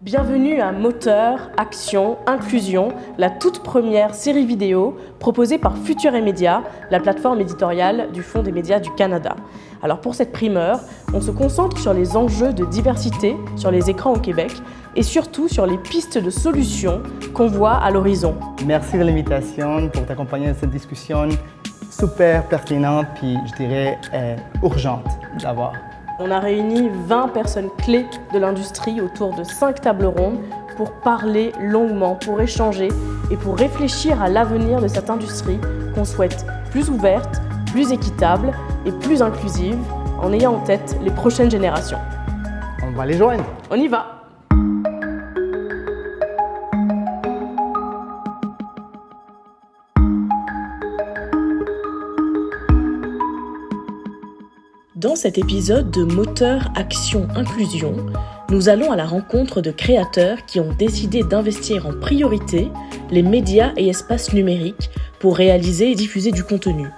Bienvenue à Moteur, Action, Inclusion, la toute première série vidéo proposée par Futur et Média, la plateforme éditoriale du Fonds des médias du Canada. Alors pour cette primeur, on se concentre sur les enjeux de diversité sur les écrans au Québec et surtout sur les pistes de solutions qu'on voit à l'horizon. Merci de l'invitation pour t'accompagner dans cette discussion super pertinente puis je dirais urgente d'avoir. On a réuni 20 personnes clés de l'industrie autour de 5 tables rondes pour parler longuement, pour échanger et pour réfléchir à l'avenir de cette industrie qu'on souhaite plus ouverte, plus équitable et plus inclusive en ayant en tête les prochaines générations. On va les joindre. On y va! Dans cet épisode de Moteur, Action, Inclusion, nous allons à la rencontre de créateurs qui ont décidé d'investir en priorité les médias et espaces numériques pour réaliser et diffuser du contenu.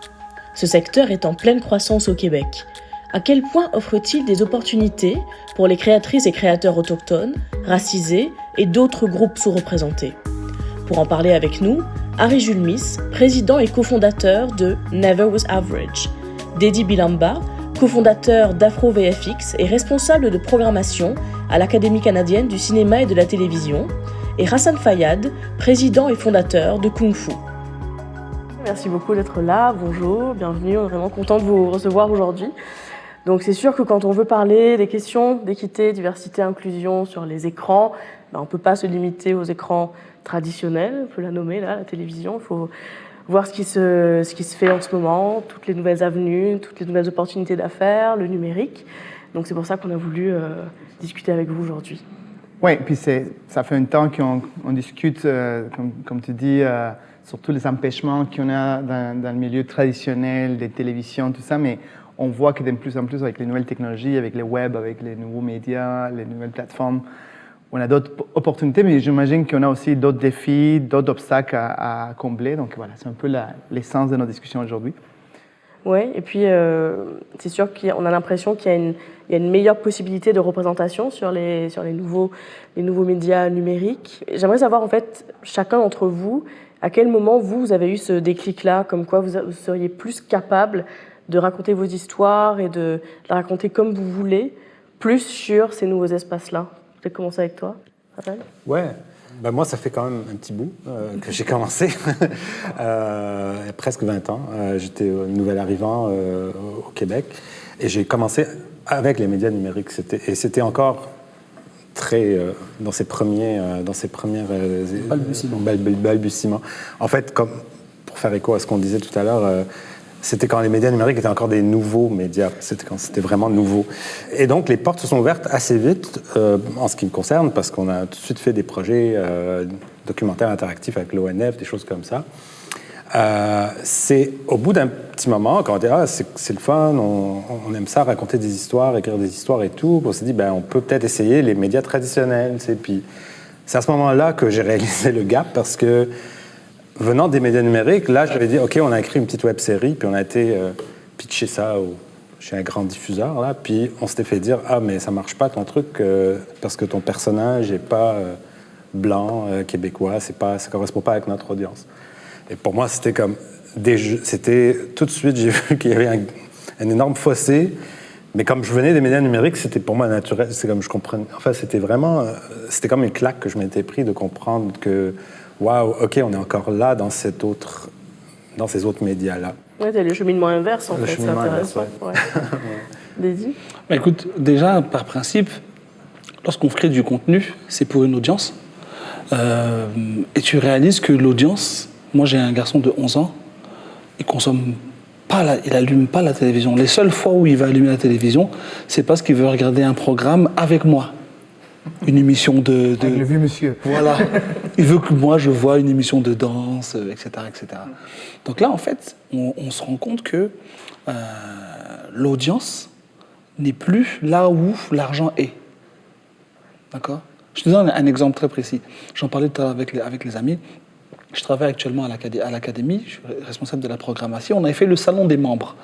Ce secteur est en pleine croissance au Québec. À quel point offre-t-il des opportunités pour les créatrices et créateurs autochtones, racisés et d'autres groupes sous-représentés? Pour en parler avec nous, Harry Julmis, président et cofondateur de Never Was Average, Dedi Bilamba, cofondateur d'Afro VFX et responsable de programmation à l'Académie canadienne du cinéma et de la télévision, et Hassan Fayad, président et fondateur de Kung Fu. Merci beaucoup d'être là, bonjour, bienvenue, on est vraiment content de vous recevoir aujourd'hui. Donc c'est sûr que quand on veut parler des questions d'équité, diversité, inclusion sur les écrans, on ne peut pas se limiter aux écrans traditionnels, on peut la nommer là, la télévision, il faut voir ce qui se fait en ce moment, toutes les nouvelles avenues, toutes les nouvelles opportunités d'affaires, le numérique. Donc c'est pour ça qu'on a voulu discuter avec vous aujourd'hui. Oui, puis ça fait un temps qu'on discute, comme tu dis, sur tous les empêchements qu'on a dans le milieu traditionnel des télévisions, tout ça, mais on voit que de plus en plus avec les nouvelles technologies, avec le web, avec les nouveaux médias, les nouvelles plateformes, on a d'autres opportunités, mais j'imagine qu'on a aussi d'autres défis, d'autres obstacles à combler. Donc voilà, c'est un peu l'essence de nos discussions aujourd'hui. Oui, et puis c'est sûr qu'on a l'impression qu'il y a une meilleure possibilité de représentation sur les nouveaux médias numériques. J'aimerais savoir en fait, chacun d'entre vous, à quel moment vous avez eu ce déclic-là, comme quoi vous seriez plus capable de raconter vos histoires et de la raconter comme vous voulez, plus sur ces nouveaux espaces-là. Je vais commencer avec toi, Raphaël. Ouais, moi ça fait quand même un petit bout que j'ai commencé, presque 20 ans. J'étais nouvel arrivant au Québec et j'ai commencé avec les médias numériques. C'était encore très dans ses premières balbutiements. En fait, comme pour faire écho à ce qu'on disait tout à l'heure, c'était quand les médias numériques étaient encore des nouveaux médias. C'était quand c'était vraiment nouveau. Et donc, les portes se sont ouvertes assez vite, en ce qui me concerne, parce qu'on a tout de suite fait des projets documentaires interactifs avec l'ONF, des choses comme ça. C'est au bout d'un petit moment, quand on dit « Ah, c'est le fun, on aime ça, raconter des histoires, écrire des histoires et tout », on s'est dit on peut peut-être essayer les médias traditionnels. Puis c'est à ce moment-là que j'ai réalisé le gap, parce que venant des médias numériques, là, j'avais dit, OK, on a écrit une petite web-série, puis on a été pitcher ça chez un grand diffuseur, là, puis on s'était fait dire, mais ça marche pas ton truc, parce que ton personnage n'est pas blanc, québécois, ça correspond pas avec notre audience. Et pour moi, c'était comme c'était tout de suite, j'ai vu qu'il y avait un énorme fossé, mais comme je venais des médias numériques, c'était pour moi naturel, c'est comme je comprenais, enfin, c'était comme une claque que je m'étais pris de comprendre que waouh, OK, on est encore là dans ces autres médias-là. Oui, c'est le cheminement inverse, en fait, c'est intéressant. Ouais. Dédi ? Écoute, déjà, par principe, lorsqu'on crée du contenu, c'est pour une audience. Et tu réalises que l'audience, moi j'ai un garçon de 11 ans, il allume pas la télévision. Les seules fois où il va allumer la télévision, c'est parce qu'il veut regarder un programme avec moi. Une émission de... Avec le vieux monsieur. Voilà. Il veut que moi, je vois une émission de danse, etc., etc. Donc là, en fait, on se rend compte que l'audience n'est plus là où l'argent est. D'accord ? Je te donne un exemple très précis. J'en parlais tout à l'heure avec les amis. Je travaille actuellement à l'académie, je suis responsable de la programmation. On avait fait le salon des membres.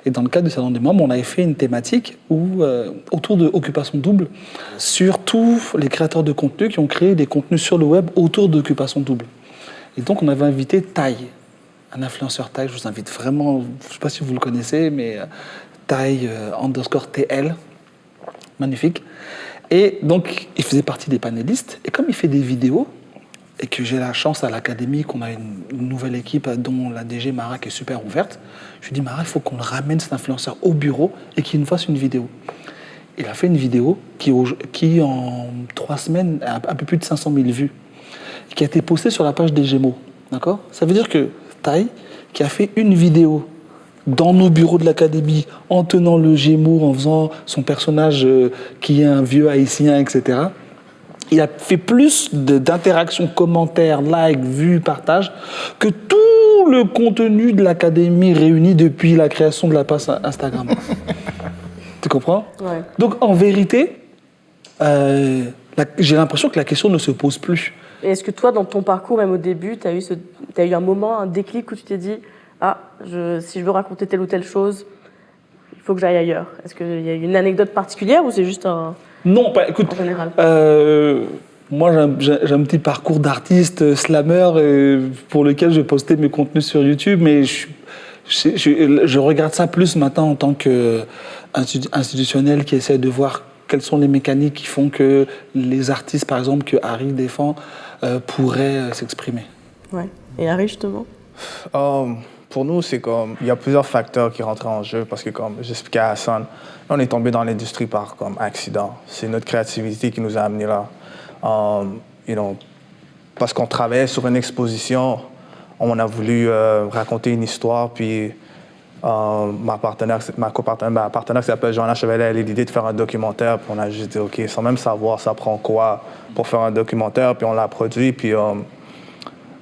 Et dans le cadre du salon des membres, on avait fait une thématique autour de Occupation Double, sur tous les créateurs de contenu qui ont créé des contenus sur le web autour d'Occupation Double. Et donc, on avait invité Tai, un influenceur Tai. Je vous invite vraiment, je ne sais pas si vous le connaissez, mais Tai _TL, magnifique. Et donc, il faisait partie des panélistes. Et comme il fait des vidéos, et que j'ai la chance à l'académie qu'on a une nouvelle équipe dont la DG Mara qui est super ouverte, je lui dis Mara, il faut qu'on le ramène cet influenceur au bureau et qu'il nous fasse une vidéo. Il a fait une vidéo qui en 3 semaines a un peu plus de 500 000 vues, et qui a été postée sur la page des Gémeaux. D'accord ? Ça veut dire que Tai, qui a fait une vidéo dans nos bureaux de l'académie, en tenant le Gémeaux, en faisant son personnage qui est un vieux haïtien, etc., il a fait plus d'interactions, commentaires, likes, vues, partages que tout le contenu de l'académie réuni depuis la création de la page Instagram. Tu comprends ? Ouais. Donc en vérité, j'ai l'impression que la question ne se pose plus. Et est-ce que toi, dans ton parcours, même au début, tu as eu un moment, un déclic où tu t'es dit « Ah, si je veux raconter telle ou telle chose, il faut que j'aille ailleurs ». Est-ce qu'il y a une anecdote particulière ou c'est juste un... Non, écoute, en général. Moi j'ai un petit parcours d'artiste slammer pour lequel je postais mes contenus sur YouTube, mais je regarde ça plus maintenant en tant qu'institutionnel qui essaie de voir quelles sont les mécaniques qui font que les artistes, par exemple, que Harry défend, pourraient s'exprimer. Ouais. Et Harry, justement ? Pour nous, c'est comme il y a plusieurs facteurs qui rentrent en jeu parce que, comme j'expliquais à Hassan, on est tombé dans l'industrie par comme accident. C'est notre créativité qui nous a amenés là. Parce qu'on travaillait sur une exposition, on a voulu raconter une histoire, puis ma partenaire qui s'appelle Joanna Chevalet, elle a eu l'idée de faire un documentaire, puis on a juste dit OK, sans même savoir ça prend quoi pour faire un documentaire, puis on l'a produit, puis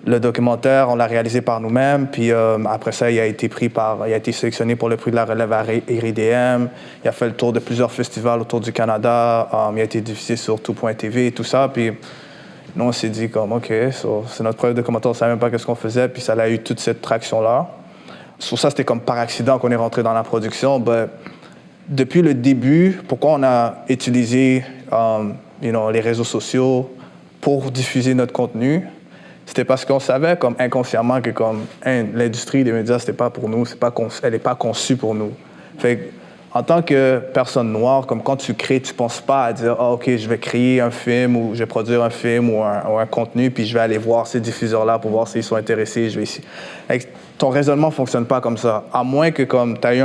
le documentaire, on l'a réalisé par nous-mêmes, puis après ça, il a été sélectionné pour le prix de la relève à IRIDM. Il a fait le tour de plusieurs festivals autour du Canada. Il a été diffusé sur tout.tv et tout ça. Puis nous, on s'est dit comme, OK, c'est notre premier documentaire, on ne savait même pas ce qu'on faisait, puis ça a eu toute cette traction-là. Sur ça, c'était comme par accident qu'on est rentré dans la production. Depuis le début, pourquoi on a utilisé les réseaux sociaux pour diffuser notre contenu? C'était parce qu'on savait comme inconsciemment que comme l'industrie des médias, c'était pas pour nous, elle n'est pas conçue pour nous. Fait en tant que personne noire, comme quand tu crées, tu penses pas à dire OK, je vais créer un film ou je vais produire un film ou un contenu, puis je vais aller voir ces diffuseurs-là pour voir s'ils sont intéressés. Ton raisonnement fonctionne pas comme ça, à moins que comme tu as eu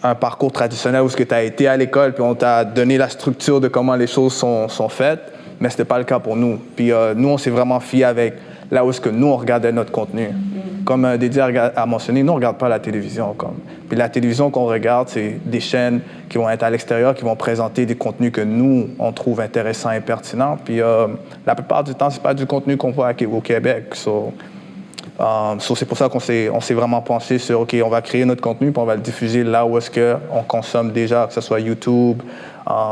un parcours traditionnel où tu as été à l'école puis on t'a donné la structure de comment les choses sont faites. Mais ce n'était pas le cas pour nous. Puis nous, on s'est vraiment fié avec là où est-ce que nous, on regardait notre contenu. Comme Dédé a mentionné, nous, on ne regarde pas la télévision. Puis la télévision qu'on regarde, c'est des chaînes qui vont être à l'extérieur, qui vont présenter des contenus que nous, on trouve intéressants et pertinents. Puis la plupart du temps, ce n'est pas du contenu qu'on voit au Québec. C'est pour ça qu'on s'est vraiment pensé sur, OK, on va créer notre contenu, puis on va le diffuser là où est-ce qu'on consomme déjà, que ce soit YouTube,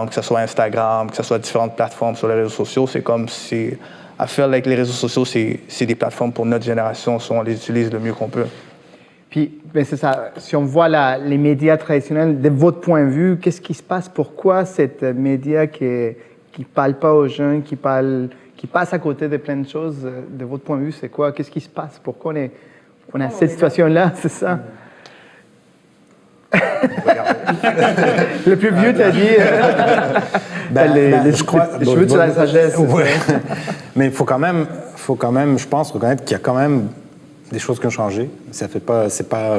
que ce soit Instagram, que ce soit différentes plateformes sur les réseaux sociaux. C'est comme si, à faire avec les réseaux sociaux, c'est des plateformes pour notre génération, on les utilise le mieux qu'on peut. Puis, c'est ça, si on voit les médias traditionnels, de votre point de vue, qu'est-ce qui se passe? Pourquoi cette média qui ne parle pas aux jeunes, qui passe à côté de plein de choses, de votre point de vue, c'est quoi? Qu'est-ce qui se passe? Pourquoi on a cette situation-là? C'est ça? Le plus vieux t'a dit je crois, les cheveux de la sagesse. Ouais. Mais il faut quand même, je pense, reconnaître qu'il y a quand même des choses qui ont changé. Ça fait pas, c'est pas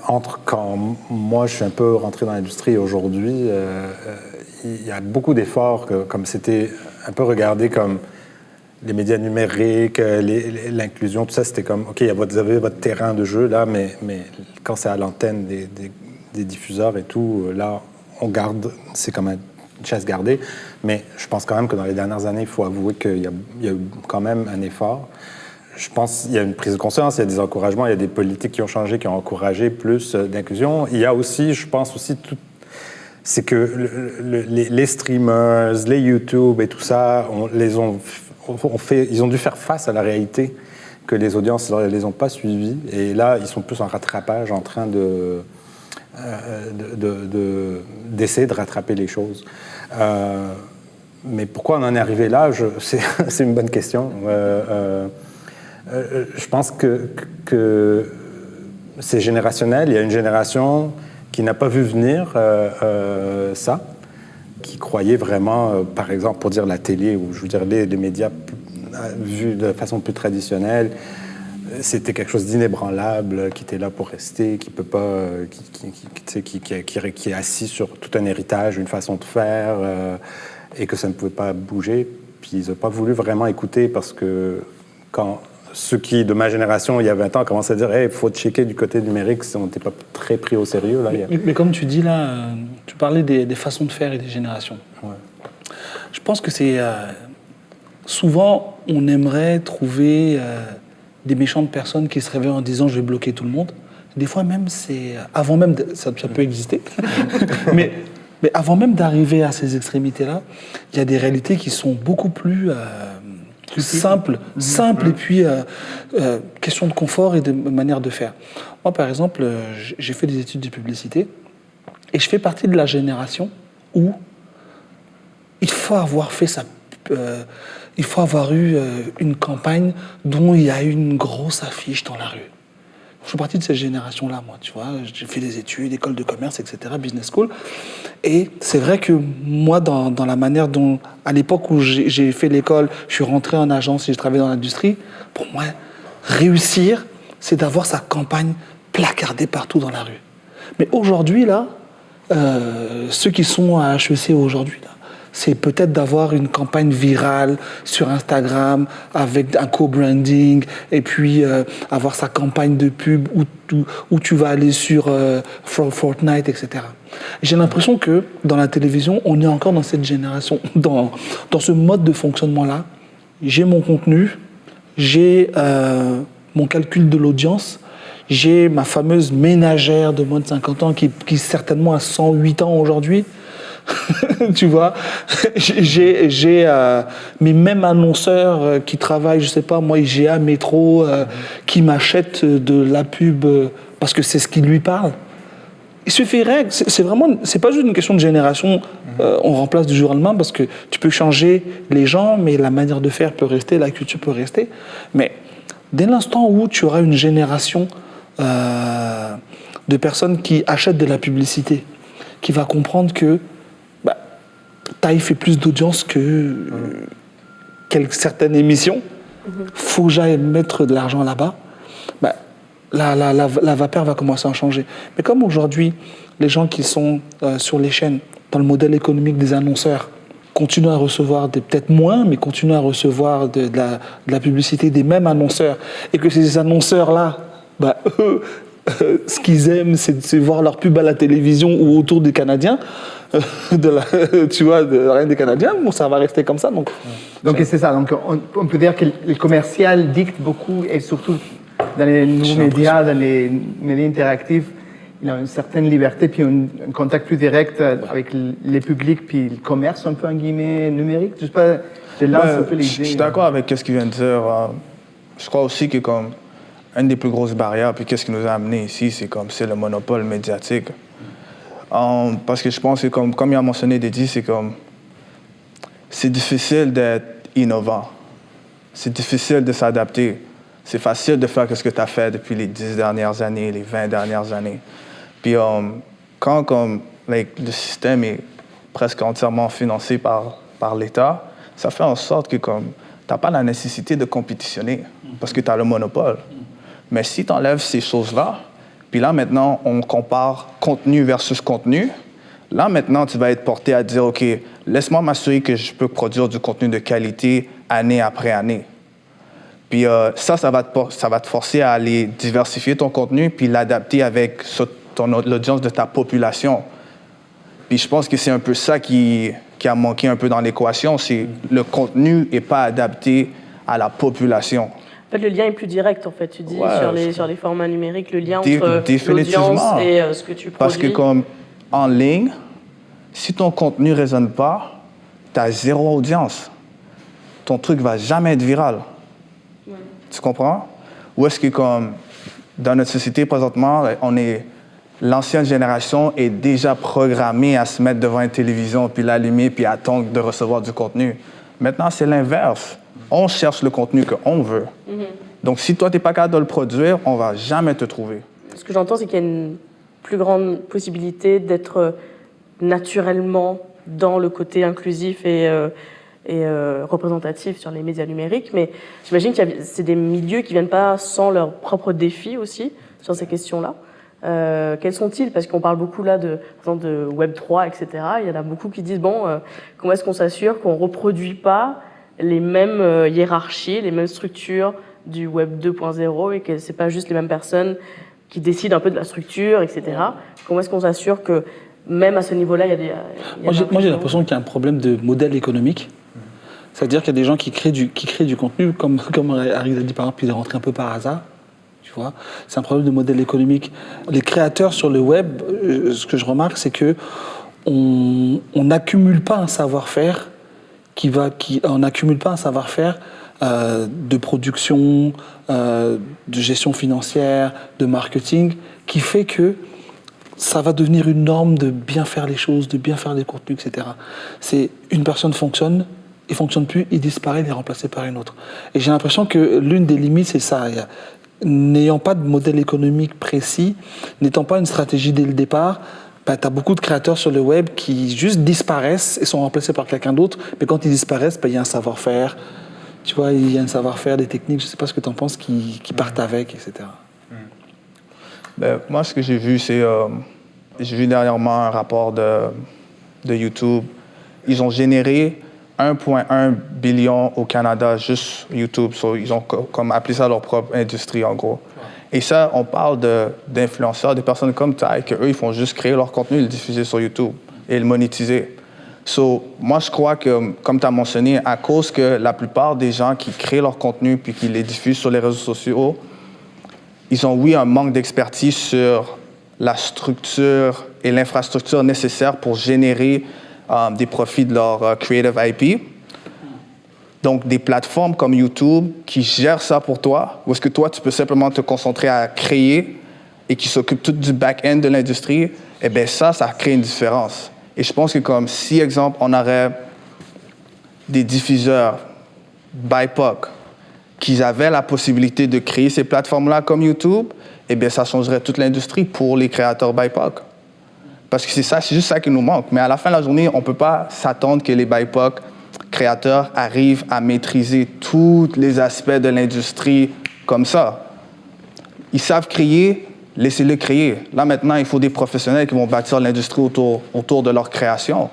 entre quand moi je suis un peu rentré dans l'industrie et aujourd'hui, il y a beaucoup d'efforts comme c'était un peu regardé comme les médias numériques, l'inclusion, tout ça, c'était comme, OK, vous avez votre terrain de jeu, là, mais quand c'est à l'antenne des diffuseurs et tout, là, on garde, c'est comme une chasse gardée. Mais je pense quand même que dans les dernières années, il faut avouer qu'il y a eu quand même un effort. Je pense qu'il y a une prise de conscience, il y a des encouragements, il y a des politiques qui ont changé, qui ont encouragé plus d'inclusion. Il y a aussi, je pense aussi, c'est que les streamers, les YouTube et tout ça, on ils ont dû faire face à la réalité que les audiences ne les ont pas suivies. Et là, ils sont plus en rattrapage, en train d'essayer de rattraper les choses. Mais pourquoi on en est arrivé là, c'est une bonne question. Je pense que c'est générationnel. Il y a une génération qui n'a pas vu venir ça, qui croyait vraiment, par exemple, pour dire la télé, ou je veux dire les médias vus de façon plus traditionnelle, c'était quelque chose d'inébranlable, qui était là pour rester, qui peut pas, qui est assis sur tout un héritage, une façon de faire, et que ça ne pouvait pas bouger. Puis ils n'ont pas voulu vraiment écouter, parce que quand ceux qui, de ma génération, il y a 20 ans, commençaient à dire « Hey, il faut checker du côté numérique si on n'était pas très pris au sérieux. » là. Mais comme tu dis là, tu parlais des façons de faire et des générations. Ouais. Je pense que c'est... souvent, on aimerait trouver des méchantes personnes qui se réveillent en disant « Je vais bloquer tout le monde ». Des fois même, c'est... Avant même... Ça peut exister. mais avant même d'arriver à ces extrémités-là, il y a des réalités qui sont beaucoup plus... simple et puis question de confort et de manière de faire. Moi, par exemple, j'ai fait des études de publicité et je fais partie de la génération où il faut avoir fait il faut avoir eu une campagne dont il y a eu une grosse affiche dans la rue. Je fais partie de cette génération-là, moi, tu vois. J'ai fait des études, école de commerce, etc., business school. Et c'est vrai que moi, dans la manière dont, à l'époque où j'ai fait l'école, je suis rentré en agence et j'ai travaillé dans l'industrie, pour moi, réussir, c'est d'avoir sa campagne placardée partout dans la rue. Mais aujourd'hui, là, ceux qui sont à HEC aujourd'hui, là, c'est peut-être d'avoir une campagne virale sur Instagram avec un co-branding et puis avoir sa campagne de pub où tu vas aller sur Fortnite, etc. J'ai l'impression que dans la télévision, on est encore dans cette génération, dans ce mode de fonctionnement-là. J'ai mon contenu, j'ai mon calcul de l'audience, j'ai ma fameuse ménagère de moins de 50 ans qui certainement a 108 ans aujourd'hui. Tu vois, j'ai mes mêmes annonceurs qui travaillent, je sais pas, moi, IGA, Métro, qui m'achètent de la pub parce que c'est ce qui lui parle. Il suffirait, c'est pas juste une question de génération, on remplace du jour au lendemain parce que tu peux changer les gens, mais la manière de faire peut rester, la culture peut rester. Mais dès l'instant où tu auras une génération de personnes qui achètent de la publicité, qui va comprendre que Taille fait plus d'audience que certaines émissions. Faut que j'aille mettre de l'argent là-bas. La vapeur va commencer à changer. Mais comme aujourd'hui, les gens qui sont sur les chaînes, dans le modèle économique des annonceurs, continuent à recevoir, peut-être moins, mais continuent à recevoir de la publicité des mêmes annonceurs, et que ces annonceurs-là, eux, ce qu'ils aiment, c'est voir leur pub à la télévision ou autour des Canadiens, tu vois, de la reine des Canadiens, bon, ça va rester comme ça. Donc c'est ça. Donc on peut dire que le commercial dicte beaucoup, et surtout dans les nouveaux médias, dans les médias interactifs, il a une certaine liberté, puis un contact plus direct avec les publics, puis le commerce un peu en guillemets numérique. Je sais pas, je lance un peu l'idée. Je suis d'accord avec ce qu'il vient de dire. Je crois aussi que comme une des plus grosses barrières, puis qu'est-ce qui nous a amenés ici, c'est le monopole médiatique. Parce que je pense que, comme il a mentionné Dédi, c'est difficile d'être innovant. C'est difficile de s'adapter. C'est facile de faire ce que tu as fait depuis les 10 dernières années, les 20 dernières années. Puis quand le système est presque entièrement financé par l'État, ça fait en sorte que tu n'as pas la nécessité de compétitionner parce que tu as le monopole. Mais si tu enlèves ces choses-là, puis là, maintenant, on compare contenu versus contenu. Là, maintenant, tu vas être porté à dire, OK, laisse-moi m'assurer que je peux produire du contenu de qualité année après année. Puis ça va te forcer à aller diversifier ton contenu puis l'adapter avec l'audience de ta population. Puis je pense que c'est un peu ça qui a manqué un peu dans l'équation, c'est le contenu n'est pas adapté à la population. En fait, le lien est plus direct, en fait. Tu dis, sur les formats numériques, le lien entre l'audience et ce que tu produis. Parce que comme en ligne, si ton contenu ne résonne pas, tu as zéro audience. ton truc va jamais être viral. Ouais. Tu comprends? Ou est-ce que, comme, dans notre société présentement, l'ancienne génération est déjà programmée à se mettre devant une télévision, puis l'allumer, puis attendre de recevoir du contenu. Maintenant, c'est l'inverse. On cherche le contenu qu'on veut. Mm-hmm. Donc, si toi, tu n'es pas capable de le produire, on ne va jamais te trouver. Ce que j'entends, c'est qu'il y a une plus grande possibilité d'être naturellement dans le côté inclusif et représentatif sur les médias numériques, mais j'imagine que c'est des milieux qui ne viennent pas sans leurs propres défis aussi sur ces questions-là. Quels sont-ils? Parce qu'on parle beaucoup là par exemple, de Web 3, etc. Il y en a beaucoup qui disent, comment est-ce qu'on s'assure qu'on ne reproduit pas les mêmes hiérarchies, les mêmes structures du Web 2.0 et que ce n'est pas juste les mêmes personnes qui décident un peu de la structure, etc. Comment est-ce qu'on s'assure que même à ce niveau-là, il y a des... Moi, j'ai l'impression qu'il y a un problème de modèle économique. C'est-à-dire qu'il y a des gens qui créent du contenu, comme Harry l'a dit par exemple, il est rentré un peu par hasard. Tu vois, c'est un problème de modèle économique. Les créateurs sur le web, ce que je remarque, c'est que on n'accumule pas un savoir-faire on n'accumule pas un savoir-faire de production, de gestion financière, de marketing, qui fait que ça va devenir une norme de bien faire les choses, de bien faire des contenus, etc. C'est une personne fonctionne, il ne fonctionne plus, il disparaît, il est remplacé par une autre. Et j'ai l'impression que l'une des limites, c'est ça. N'ayant pas de modèle économique précis, n'étant pas une stratégie dès le départ, tu as beaucoup de créateurs sur le web qui juste disparaissent et sont remplacés par quelqu'un d'autre. Mais quand ils disparaissent, il y a un savoir-faire. Tu vois, il y a un savoir-faire, des techniques, je ne sais pas ce que tu en penses, qui partent avec, etc. Moi, ce que j'ai vu, c'est... j'ai vu dernièrement un rapport de YouTube. Ils ont généré 1,1 billion au Canada, juste YouTube. Ils ont comme appelé ça leur propre industrie, en gros. Et ça, on parle d'influenceurs, des personnes comme Ty, qu'eux, ils font juste créer leur contenu et le diffuser sur YouTube et le monétiser. Moi, je crois que, comme tu as mentionné, à cause que la plupart des gens qui créent leur contenu puis qui les diffusent sur les réseaux sociaux, ils ont, oui, un manque d'expertise sur la structure et l'infrastructure nécessaires pour générer des profits de leur creative IP. Donc, des plateformes comme YouTube qui gèrent ça pour toi, ou est-ce que toi, tu peux simplement te concentrer à créer et qui s'occupent tout du back-end de l'industrie, eh bien ça crée une différence. Et je pense que comme si, exemple, on aurait des diffuseurs BIPOC qui avaient la possibilité de créer ces plateformes-là comme YouTube, eh bien ça changerait toute l'industrie pour les créateurs BIPOC. Parce que c'est juste ça qui nous manque. Mais à la fin de la journée, on ne peut pas s'attendre que les BIPOC créateurs arrivent à maîtriser tous les aspects de l'industrie comme ça. Ils savent créer, laissez-les créer. Là, maintenant, il faut des professionnels qui vont bâtir l'industrie autour de leur création.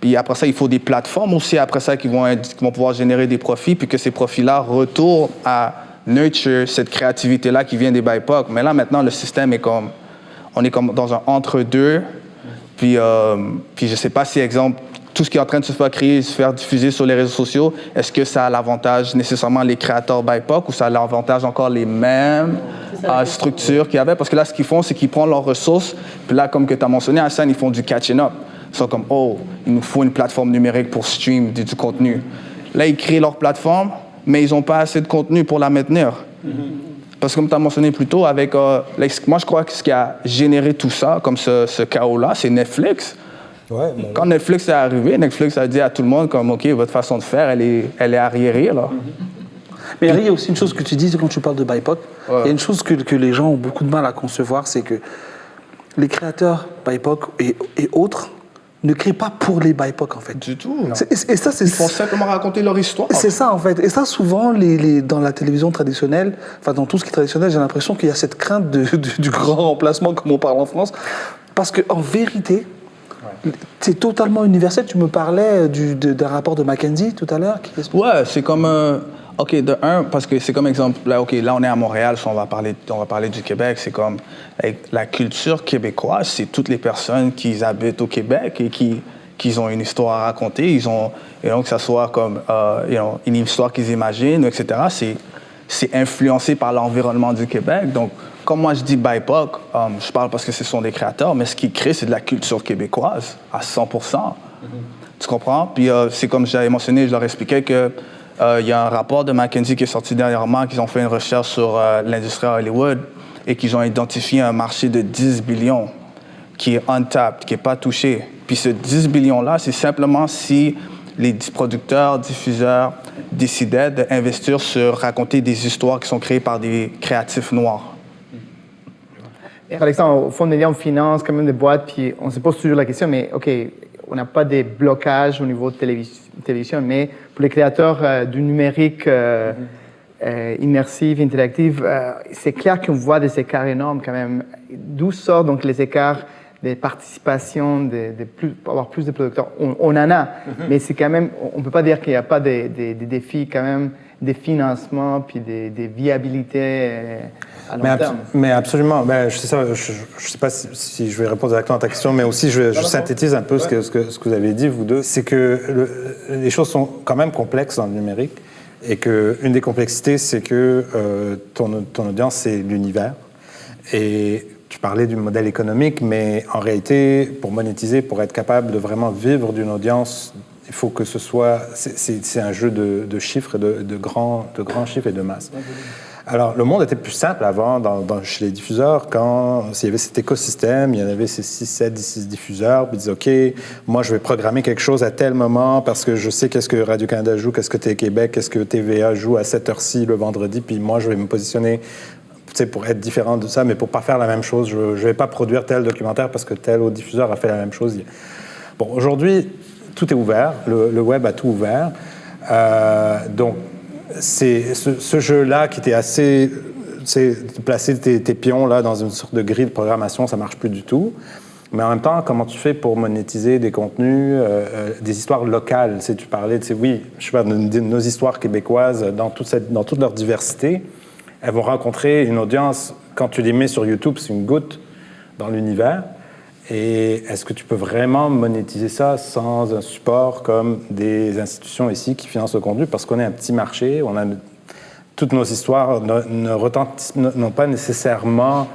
Puis après ça, il faut des plateformes aussi, après ça, qui vont pouvoir générer des profits, puis que ces profits-là retournent à nurture cette créativité-là qui vient des BIPOC. Mais là, maintenant, le système est comme... On est comme dans un entre-deux. Puis je ne sais pas si, exemple, tout ce qui est en train de se faire créer, se faire diffuser sur les réseaux sociaux, est-ce que ça a l'avantage nécessairement les créateurs BIPOC ou ça a l'avantage encore les mêmes structures qu'il y avait? Parce que là, ce qu'ils font, c'est qu'ils prennent leurs ressources. Puis là, comme que tu as mentionné, Hassan, ils font du catching up. Ils sont comme, il nous faut une plateforme numérique pour stream du contenu. Là, ils créent leur plateforme, mais ils n'ont pas assez de contenu pour la maintenir. Parce que comme tu as mentionné plus tôt, moi, je crois que ce qui a généré tout ça, comme ce chaos-là, c'est Netflix. Ouais, quand Netflix est arrivé, Netflix a dit à tout le monde comme, OK, votre façon de faire, elle est arriérée, là. Mais il y a aussi une chose que tu dis quand tu parles de BIPOC. Ouais. Il y a une chose que les gens ont beaucoup de mal à concevoir, c'est que les créateurs BIPOC et autres ne créent pas pour les BIPOC, en fait. Du tout. Et ça, ils font simplement raconter leur histoire. C'est ça, en fait. Et ça, souvent, dans la télévision traditionnelle, enfin, dans tout ce qui est traditionnel, j'ai l'impression qu'il y a cette crainte du grand remplacement, comme on parle en France. Parce qu'en vérité, c'est totalement universel. Tu me parlais d'un rapport de McKinsey tout à l'heure. Ouais, c'est comme... OK, de un, parce que c'est comme exemple, là, là on est à Montréal, on va parler du Québec, c'est comme la culture québécoise, c'est toutes les personnes qui habitent au Québec et qui ont une histoire à raconter, et donc que ça soit comme une histoire qu'ils imaginent, etc. C'est influencé par l'environnement du Québec. Donc, comme moi je dis BIPOC, je parle parce que ce sont des créateurs, mais ce qu'ils créent, c'est de la culture québécoise à 100%. Tu Tu comprends? Puis c'est comme j'avais mentionné, je leur expliquais que il y a un rapport de McKinsey qui est sorti dernièrement, qu'ils ont fait une recherche sur l'industrie à Hollywood et qu'ils ont identifié un marché de 10 billions qui est untapped, qui n'est pas touché. Puis ce 10 billions-là, c'est simplement si les producteurs, diffuseurs décidaient d'investir sur raconter des histoires qui sont créées par des créatifs noirs. Alexandre, au fond des liens, on finance quand même des boîtes, puis on se pose toujours la question, mais OK, on n'a pas des blocages au niveau de télévision, mais pour les créateurs du numérique immersif, interactif, c'est clair qu'on voit des écarts énormes quand même. D'où sortent donc les écarts des participations, avoir plus de producteurs? On en a, mais c'est quand même, on ne peut pas dire qu'il n'y a pas des défis quand même, des financements, puis des viabilités à long terme. Mais absolument. Ben, je sais pas si je vais répondre directement à ta question, mais aussi je synthétise un peu ce que vous avez dit, vous deux. C'est que les choses sont quand même complexes dans le numérique et qu'une des complexités, c'est que ton audience, c'est l'univers. Et tu parlais du modèle économique, mais en réalité, pour monétiser, pour être capable de vraiment vivre d'une audience, il faut que ce soit... C'est un jeu de chiffres, de grands chiffres et de masse. Alors, le monde était plus simple avant chez les diffuseurs, quand il y avait cet écosystème, il y en avait ces 6, 7, 10 diffuseurs, puis ils disaient, OK, moi, je vais programmer quelque chose à tel moment parce que je sais qu'est-ce que Radio-Canada joue, qu'est-ce que Télé-Québec, qu'est-ce que TVA joue à cette heure-ci le vendredi, puis moi, je vais me positionner pour être différent de ça, mais pour pas faire la même chose. Je ne vais pas produire tel documentaire parce que tel autre diffuseur a fait la même chose. Bon, aujourd'hui, tout est ouvert. Le web a tout ouvert. Donc, c'est ce jeu-là qui était assez... placer tes pions là, dans une sorte de grille de programmation, ça ne marche plus du tout. Mais en même temps, comment tu fais pour monétiser des contenus, des histoires locales? Tu parlais de, oui, je sais pas, de nos histoires québécoises dans toute leur diversité. Elles vont rencontrer une audience, quand tu les mets sur YouTube, c'est une goutte dans l'univers. Et est-ce que tu peux vraiment monétiser ça sans un support comme des institutions ici qui financent le contenu? Parce qu'on est un petit marché, toutes nos histoires n'ont pas nécessairement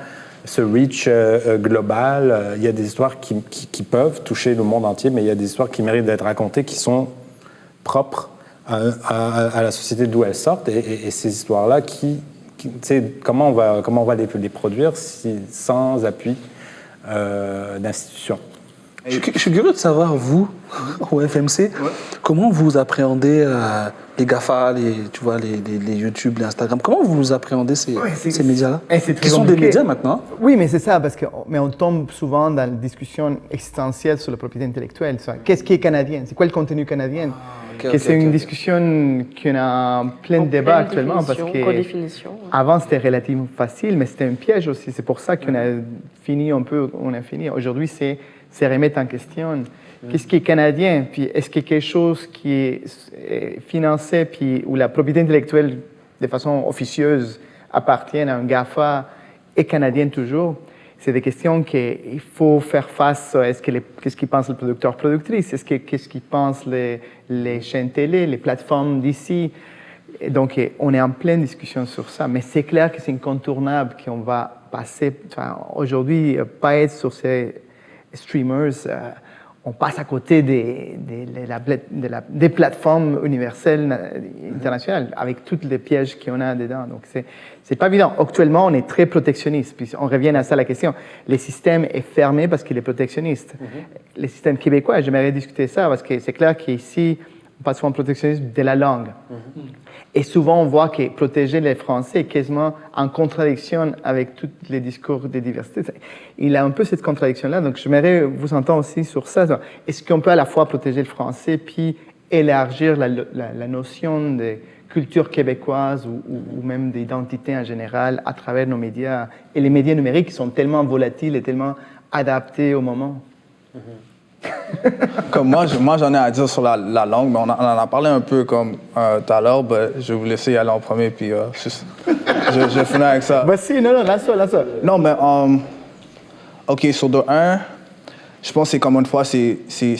ce reach global. Il y a des histoires qui peuvent toucher le monde entier, mais il y a des histoires qui méritent d'être racontées, qui sont propres à la société d'où elles sortent. Et ces histoires-là, comment on va les produire sans appui d'institutions? Je suis curieux de savoir, vous, au FMC, comment vous appréhendez les GAFA, les YouTube, les Instagram, comment vous appréhendez ces médias-là qui sont des médias maintenant? Oui, mais c'est ça, mais on tombe souvent dans la discussion existentielle sur la propriété intellectuelle. Qu'est-ce qui est canadien? C'est quoi le contenu canadien? C'est une discussion qui a plein de débats actuellement, parce que avant c'était relativement facile, mais c'était un piège aussi. C'est pour ça qu'on a fini un peu, Aujourd'hui, c'est remettre en question qu'est-ce qui est canadien, puis est-ce qu'il y a quelque chose qui est financé, puis où la propriété intellectuelle, de façon officieuse, appartient à un GAFA et canadien toujours. C'est des questions qu'il faut faire face. Qu'est-ce qu'ils pensent les producteurs, productrices? Qu'est-ce qu'ils pensent les chaînes télé, les plateformes d'ici? Et donc, on est en pleine discussion sur ça. Mais c'est clair que c'est incontournable qu'on va passer... aujourd'hui, pas être sur ces streamers, on passe à côté des plateformes universelles internationales avec tous les pièges qu'on a dedans. Donc, c'est pas évident. Actuellement, on est très protectionniste. Puis on revient à ça, la question. Le système est fermé parce qu'il est protectionniste. Le système québécois, j'aimerais discuter ça parce que c'est clair qu'ici, on passe souvent protectionnisme de la langue. Et souvent, on voit que protéger les Français est quasiment en contradiction avec tous les discours de diversité. Il a un peu cette contradiction-là. Donc, j'aimerais vous entendre aussi sur ça. Est-ce qu'on peut à la fois protéger le français puis élargir la notion de culture québécoise ou même d'identité en général à travers nos médias et les médias numériques qui sont tellement volatiles et tellement adaptés au moment? Comme moi, j'en ai à dire sur la langue, mais on en a parlé un peu comme tout à l'heure. Je vais vous laisser y aller en premier, puis je vais finir avec ça. Voici, non, là ça. Non, mais OK, sur de un, je pense que c'est comme une fois, c'est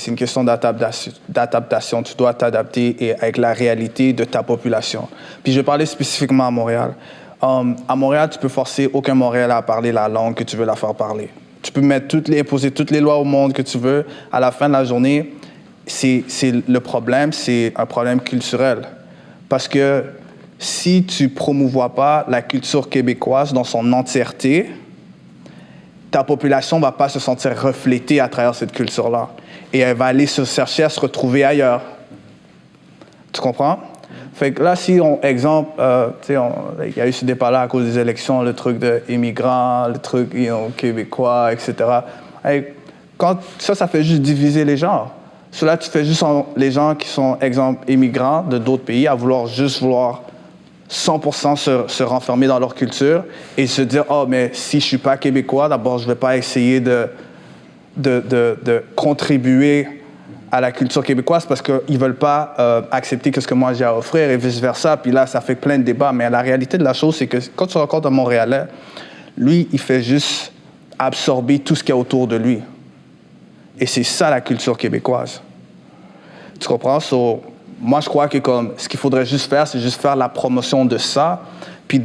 une question d'adaptation. Tu dois t'adapter avec la réalité de ta population. Puis je vais parler spécifiquement à Montréal. À Montréal, tu peux forcer aucun Montréalais à parler la langue que tu veux la faire parler. Tu peux imposer toutes les lois au monde que tu veux. À la fin de la journée, le problème, c'est un problème culturel. Parce que si tu ne promouvois pas la culture québécoise dans son entièreté, ta population ne va pas se sentir reflétée à travers cette culture-là. Et elle va aller se chercher à se retrouver ailleurs. Tu comprends? Fait que là, si on, exemple, il y a eu ce débat-là à cause des élections, le truc de immigrants, le truc québécois, etc. Et quand ça fait juste diviser les gens. Cela, tu fais juste les gens qui sont, exemple, immigrants de d'autres pays à vouloir 100% se renfermer dans leur culture et se dire « Oh, mais si je suis pas québécois, d'abord, je vais pas essayer de contribuer à la culture québécoise parce qu'ils veulent pas accepter ce que moi j'ai à offrir et vice-versa. » Puis là, ça fait plein de débats. Mais la réalité de la chose, c'est que quand tu rencontres un Montréalais, lui, il fait juste absorber tout ce qu'il y a autour de lui. Et c'est ça la culture québécoise. Tu comprends? So, moi, je crois que ce qu'il faudrait juste faire, c'est juste faire la promotion de ça. Puis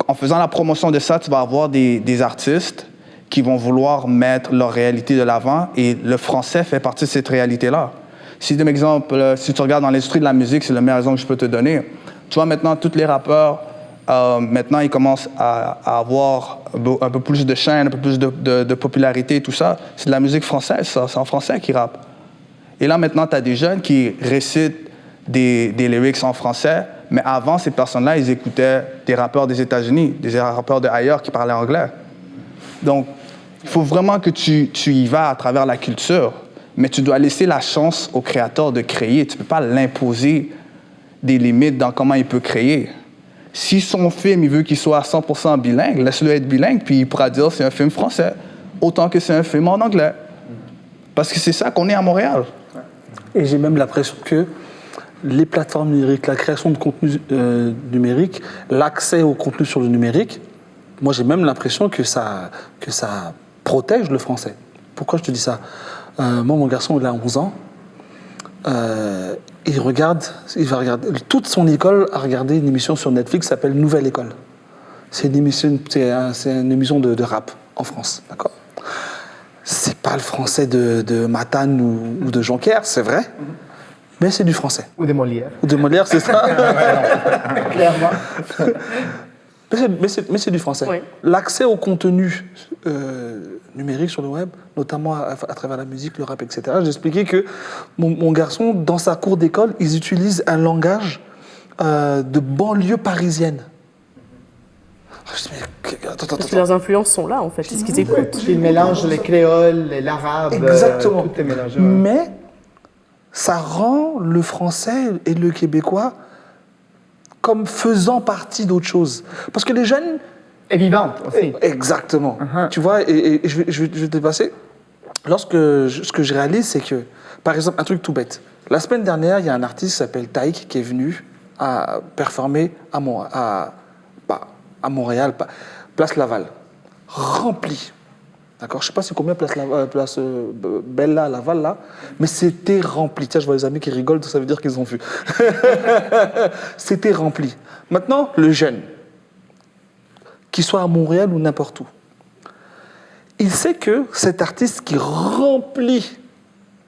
en faisant la promotion de ça, tu vas avoir des artistes qui vont vouloir mettre leur réalité de l'avant. Et le français fait partie de cette réalité-là. Si, par exemple, si tu regardes dans l'industrie de la musique, c'est le meilleur exemple que je peux te donner. Tu vois, maintenant, tous les rappeurs, maintenant, ils commencent à avoir un peu plus de chaîne, un peu plus de popularité et tout ça. C'est de la musique française, ça. C'est en français qu'ils rappent. Et là, maintenant, tu as des jeunes qui récitent des lyrics en français, mais avant, ces personnes-là, ils écoutaient des rappeurs des États-Unis, des rappeurs d'ailleurs qui parlaient anglais. Donc, il faut vraiment que tu y vas à travers la culture, mais tu dois laisser la chance au créateur de créer. Tu ne peux pas l'imposer des limites dans comment il peut créer. Si son film, il veut qu'il soit à 100% bilingue, laisse-le être bilingue, puis il pourra dire c'est un film français, autant que c'est un film en anglais. Parce que c'est ça qu'on est à Montréal. Et j'ai même l'impression que les plateformes numériques, la création de contenu numérique, l'accès au contenu sur le numérique, moi j'ai même l'impression que ça protège le français. Pourquoi je te dis ça? Moi, mon garçon, il a 11 ans. Il va regarder, toute son école a regardé une émission sur Netflix qui s'appelle Nouvelle École. C'est une émission de rap en France, d'accord? C'est pas le français de Matane ou de Jonquière, c'est vrai, mais c'est du français. Ou de Molière. Ou de Molière, c'est ça. Clairement. Mais c'est du français. Oui. L'accès au contenu numérique sur le web, notamment à travers la musique, le rap, etc. J'ai expliqué que mon garçon, dans sa cour d'école, ils utilisent un langage de banlieue parisienne. Parce que leurs influences sont là, en fait. C'est ce qu'ils écoutent. Ils mélangent les créoles, l'arabe. Exactement. Tout est mélangé. Mais ça rend le français et le québécois comme faisant partie d'autre chose. Parce que les jeunes... Et vivantes aussi. Exactement. Tu vois, et je vais te passer. Ce que je réalise, c'est que, par exemple, un truc tout bête. La semaine dernière, il y a un artiste qui s'appelle Taïk qui est venu à performer à Montréal, Place Laval. Rempli. D'accord? Je ne sais pas c'est combien place Bella, Laval, là, mais c'était rempli. Tiens, je vois les amis qui rigolent, ça veut dire qu'ils ont vu. C'était rempli. Maintenant, le jeune, qu'il soit à Montréal ou n'importe où, il sait que cet artiste qui remplit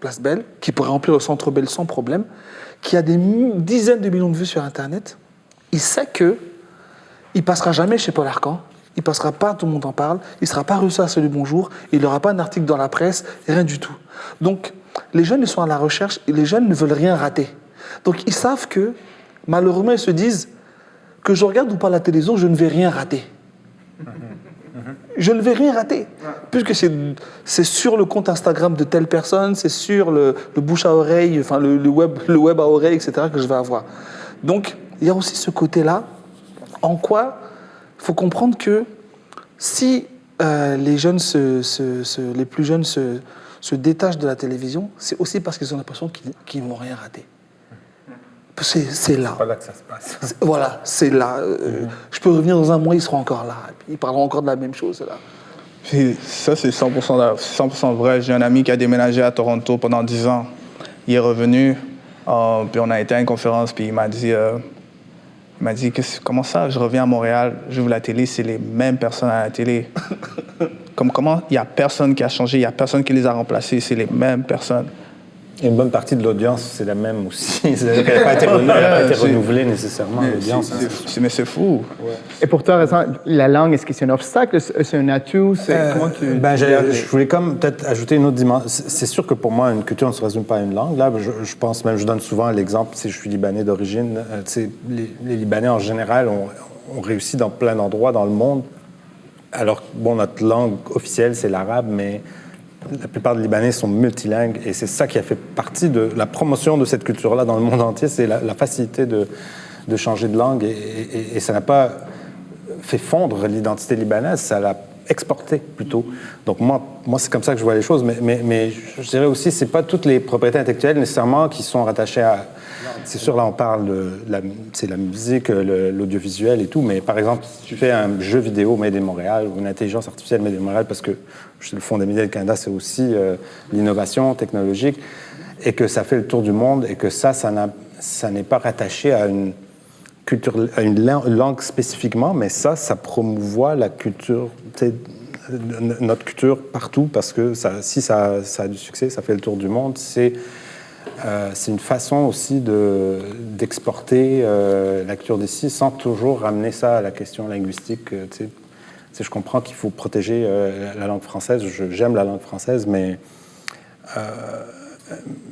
Place Belle, qui pourrait remplir le Centre Bell sans problème, qui a des dizaines de millions de vues sur Internet, il sait que il passera jamais chez Paul Arcand, il passera pas, tout le monde en parle, il sera pas reçu à Salut Bonjour, il n'aura pas un article dans la presse, rien du tout. Donc, les jeunes, ils sont à la recherche, et les jeunes ne veulent rien rater. Donc, ils savent que, malheureusement, ils se disent que je regarde ou pas la télévision, je ne vais rien rater. Je ne vais rien rater, puisque c'est sur le compte Instagram de telle personne, c'est sur le bouche à oreille, enfin le web à oreille, etc., que je vais avoir. Donc, il y a aussi ce côté-là, en quoi il faut comprendre que si les jeunes les plus jeunes se détachent de la télévision, c'est aussi parce qu'ils ont l'impression qu'ils ne vont rien rater. C'est là. C'est pas là que ça se passe. Voilà, c'est là. Je peux revenir dans un mois, ils seront encore là. Ils parleront encore de la même chose, là. Puis ça, c'est 100% vrai. J'ai un ami qui a déménagé à Toronto pendant 10 ans. Il est revenu, puis on a été à une conférence, puis il m'a dit comment ça, je reviens à Montréal, j'ouvre la télé, c'est les mêmes personnes à la télé. Comment il n'y a personne qui a changé, il n'y a personne qui les a remplacés, c'est les mêmes personnes. Et une bonne partie de l'audience, c'est la même aussi. Elle n'a pas été renouvelée nécessairement, l'audience. Mais c'est fou. Ouais. Et pour toi, la langue, est-ce que c'est un obstacle, c'est un atout? Comment je voulais comme peut-être ajouter une autre dimension. C'est sûr que pour moi, une culture ne se résume pas à une langue. Là, je pense même, je donne souvent l'exemple, je suis Libanais d'origine. Les Libanais, en général, ont réussi dans plein d'endroits dans le monde. Alors, notre langue officielle, c'est l'arabe, mais la plupart des Libanais sont multilingues et c'est ça qui a fait partie de la promotion de cette culture-là dans le monde entier, c'est la facilité de changer de langue et ça n'a pas fait fondre l'identité libanaise, ça l'a exportée plutôt. Donc moi c'est comme ça que je vois les choses, mais je dirais aussi, c'est pas toutes les propriétés intellectuelles nécessairement qui sont rattachées à... C'est sûr, là, on parle de la musique, l'audiovisuel et tout, mais par exemple, si tu fais un jeu vidéo made in Montréal ou une intelligence artificielle made in Montréal, parce que le Fonds des médias du Canada, c'est aussi l'innovation technologique, et que ça fait le tour du monde, et que ça n'est pas rattaché à une culture, à une langue spécifiquement, mais ça promouvoit la culture, notre culture partout, parce que si ça a du succès, ça fait le tour du monde, c'est une façon aussi d'exporter la culture d'ici sans toujours ramener ça à la question linguistique. Je comprends qu'il faut protéger la langue française. J'aime la langue française, mais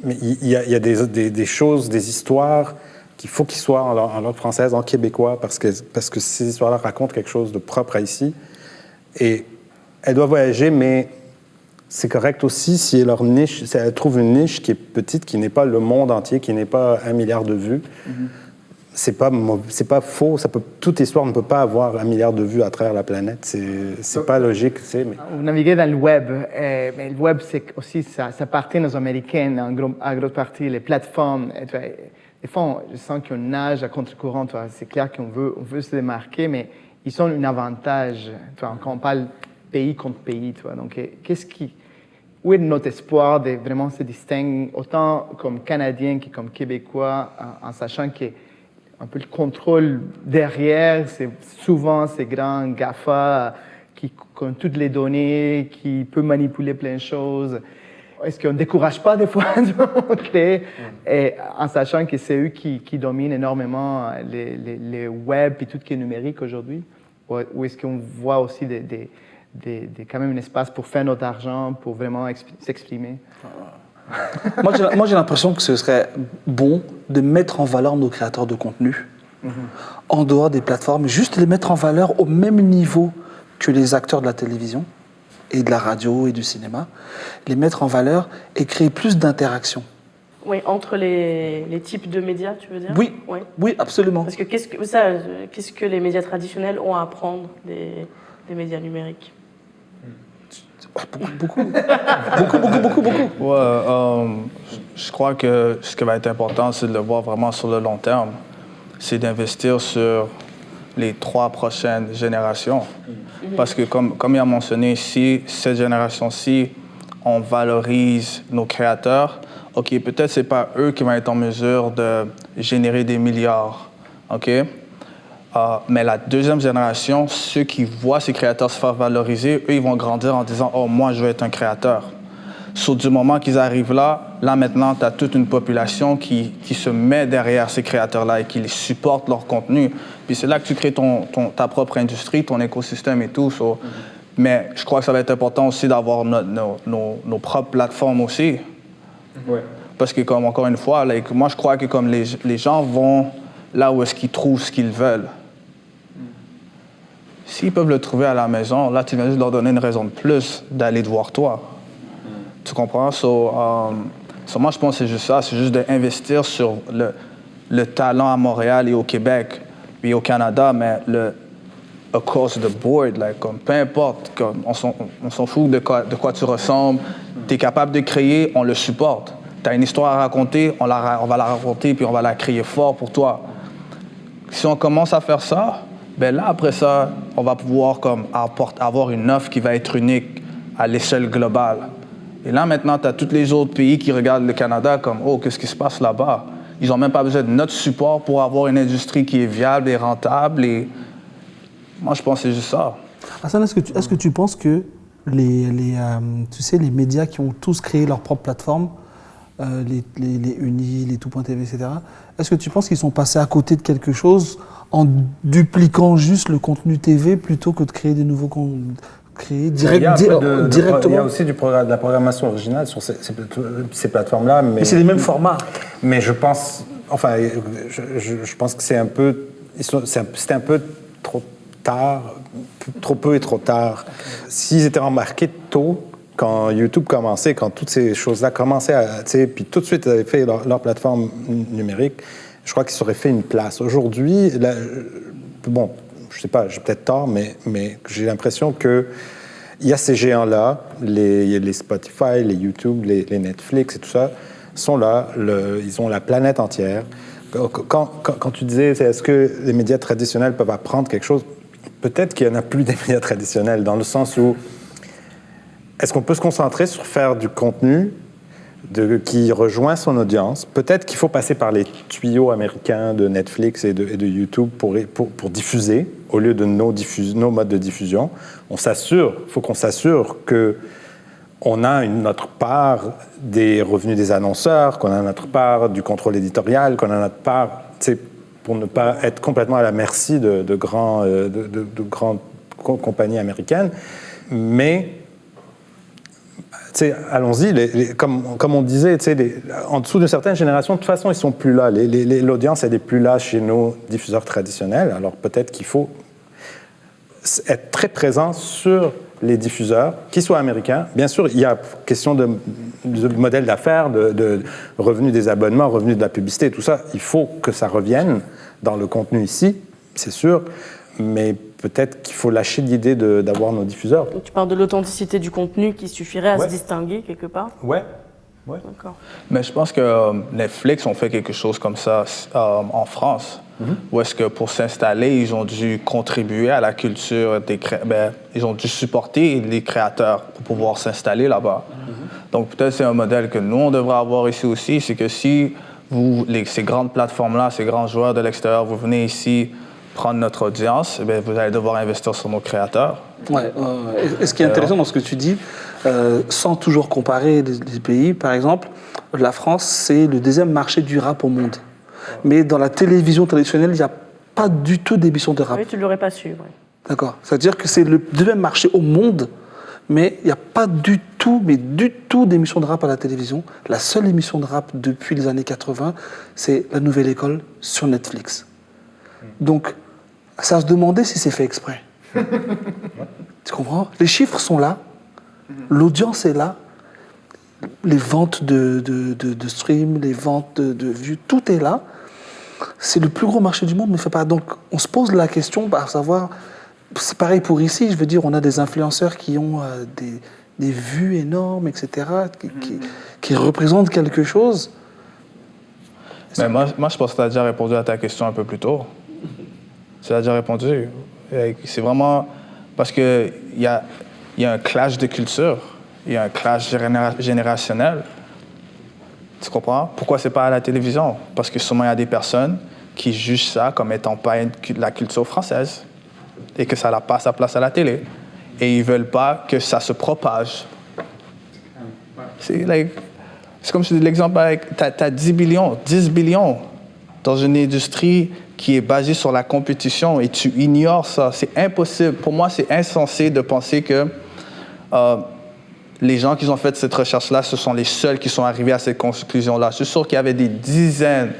il y a des choses, des histoires qu'il faut qu'ils soient en langue française, en québécois, parce que ces histoires-là racontent quelque chose de propre à ici. Et elles doivent voyager, mais... C'est correct aussi si elle trouve une niche qui est petite, qui n'est pas le monde entier, qui n'est pas 1 milliard de vues. Mm-hmm. C'est pas faux. Toute histoire ne peut pas avoir 1 milliard de vues à travers la planète. C'est pas logique. Mais... Vous naviguez dans le web, mais le web, c'est aussi, ça appartient aux Américains, en grosse partie, les plateformes. Des fois, je sens qu'on nage à contre-courant. C'est clair qu'on veut se démarquer, mais ils ont un avantage. Quand on parle pays contre pays, donc où est notre espoir de vraiment se distinguer autant comme Canadien que comme Québécois, en sachant qu'il y a un peu le contrôle derrière, c'est souvent ces grands GAFA qui ont toutes les données, qui peuvent manipuler plein de choses. Est-ce qu'on ne décourage pas des fois de créer, en sachant que c'est eux qui dominent énormément les web et tout ce qui est numérique aujourd'hui? Ou est-ce qu'on voit aussi quand même un espace pour faire notre argent, pour vraiment s'exprimer? Moi, j'ai l'impression que ce serait bon de mettre en valeur nos créateurs de contenu en dehors des plateformes, juste les mettre en valeur au même niveau que les acteurs de la télévision et de la radio et du cinéma, les mettre en valeur et créer plus d'interaction. Oui, entre les types de médias, tu veux dire? Oui, absolument. Parce que qu'est-ce que les médias traditionnels ont à apprendre des médias numériques? Beaucoup. Ouais, je crois que ce qui va être important, c'est de le voir vraiment sur le long terme. C'est d'investir sur les 3 prochaines générations. Parce que, comme il a mentionné, si cette génération-ci, on valorise nos créateurs, OK, peut-être c'est pas eux qui vont être en mesure de générer des milliards, OK? Mais la deuxième génération, ceux qui voient ces créateurs se faire valoriser, eux, ils vont grandir en disant « Oh, moi, je veux être un créateur ». Du moment qu'ils arrivent là maintenant, tu as toute une population qui se met derrière ces créateurs-là et qui les supporte leur contenu. Puis c'est là que tu crées ta propre industrie, ton écosystème et tout. Mais je crois que ça va être important aussi d'avoir nos propres plateformes aussi. Ouais. Parce que, comme encore une fois, moi, je crois que comme les gens vont là où est-ce qu'ils trouvent ce qu'ils veulent. S'ils peuvent le trouver à la maison, là, tu viens juste leur donner une raison de plus d'aller te voir toi. Tu comprends? Moi, je pense que c'est juste ça. C'est juste d'investir sur le talent à Montréal et au Québec, puis au Canada, mais across the board, comme, peu importe. Comme, on s'en fout de quoi tu ressembles. Tu es capable de créer, on le supporte. Tu as une histoire à raconter, on va la raconter, puis on va la créer fort pour toi. Si on commence à faire ça, ben là, après ça, on va pouvoir comme, avoir une offre qui va être unique à l'échelle globale. Et là, maintenant, tu as tous les autres pays qui regardent le Canada comme « Oh, qu'est-ce qui se passe là-bas? » Ils n'ont même pas besoin de notre support pour avoir une industrie qui est viable et rentable. Et moi, je pense que c'est juste ça. Hassan, est-ce que tu penses que les médias qui ont tous créé leur propre plateforme les Uni, les Tout.tv, etc. Est-ce que tu penses qu'ils sont passés à côté de quelque chose en dupliquant juste le contenu TV plutôt que de créer des nouveaux contenus, directement? Il y a aussi de la programmation originale sur ces plateformes-là. Mais c'est les mêmes formats. Mais je pense, je pense que c'est un peu, c'était un peu trop tard, trop peu et trop tard. S'ils étaient embarqués tôt, quand YouTube commençait, quand toutes ces choses-là commençaient puis tout de suite ils avaient fait leur plateforme numérique, je crois qu'ils auraient fait une place. Aujourd'hui, bon, je sais pas, j'ai peut-être tort, mais j'ai l'impression que il y a ces géants-là, les Spotify, les YouTube, les Netflix et tout ça, sont là, ils ont la planète entière. Quand tu disais, est-ce que les médias traditionnels peuvent apprendre quelque chose? Peut-être qu'il n'y en a plus des médias traditionnels, dans le sens où est-ce qu'on peut se concentrer sur faire du contenu qui rejoint son audience? Peut-être qu'il faut passer par les tuyaux américains de Netflix et de YouTube pour diffuser, au lieu de nos modes de diffusion. Il faut qu'on s'assure qu'on a notre part des revenus des annonceurs, qu'on a notre part du contrôle éditorial, qu'on a notre part, pour ne pas être complètement à la merci de grandes compagnies américaines. Mais allons-y, comme on disait, en dessous d'une certaine génération, de toute façon, ils ne sont plus là. L'audience, elle n'est plus là chez nos diffuseurs traditionnels. Alors peut-être qu'il faut être très présent sur les diffuseurs, qu'ils soient américains. Bien sûr, il y a question de modèle d'affaires, de revenus des abonnements, revenus de la publicité, tout ça. Il faut que ça revienne dans le contenu ici, c'est sûr, mais peut-être qu'il faut lâcher l'idée d'avoir nos diffuseurs. Donc, tu parles de l'authenticité du contenu qui suffirait à se distinguer quelque part? Ouais. D'accord. Mais je pense que Netflix ont fait quelque chose comme ça en France, où est-ce que pour s'installer, ils ont dû contribuer à la culture ils ont dû supporter les créateurs pour pouvoir s'installer là-bas. Donc peut-être c'est un modèle que nous, on devrait avoir ici aussi, c'est que si ces grandes plateformes-là, ces grands joueurs de l'extérieur, vous venez ici prendre notre audience, vous allez devoir investir sur nos créateurs. Ouais, et ce qui est intéressant dans ce que tu dis, sans toujours comparer les pays, par exemple, la France, c'est le deuxième marché du rap au monde. Mais dans la télévision traditionnelle, il n'y a pas du tout d'émission de rap. Oui, tu ne l'aurais pas su. Ouais. D'accord. C'est-à-dire que c'est le deuxième marché au monde, mais il n'y a pas du tout d'émission de rap à la télévision. La seule émission de rap depuis les années 80, c'est La Nouvelle École sur Netflix. Donc, ça se demandait si c'est fait exprès. Tu comprends? Les chiffres sont là, l'audience est là, les ventes de streams, les ventes de vues, tout est là. C'est le plus gros marché du monde, mais fait pas. Donc, on se pose la question, à savoir, c'est pareil pour ici, je veux dire, on a des influenceurs qui ont des vues énormes, etc., qui représentent quelque chose. Mais moi, je pense que tu as déjà répondu à ta question un peu plus tôt. Tu as déjà répondu. C'est vraiment parce qu'il y a un clash de culture, il y a un clash générationnel. Tu comprends? Pourquoi c'est pas à la télévision? Parce que souvent, il y a des personnes qui jugent ça comme étant pas la culture française et que ça n'a pas sa place à la télé. Et ils veulent pas que ça se propage. C'est comme je dis l'exemple avec... T'as 10 billions dans une industrie qui est basée sur la compétition et tu ignores ça. C'est impossible. Pour moi, c'est insensé de penser que les gens qui ont fait cette recherche-là, ce sont les seuls qui sont arrivés à cette conclusion-là. Je suis sûr qu'il y avait des dizaines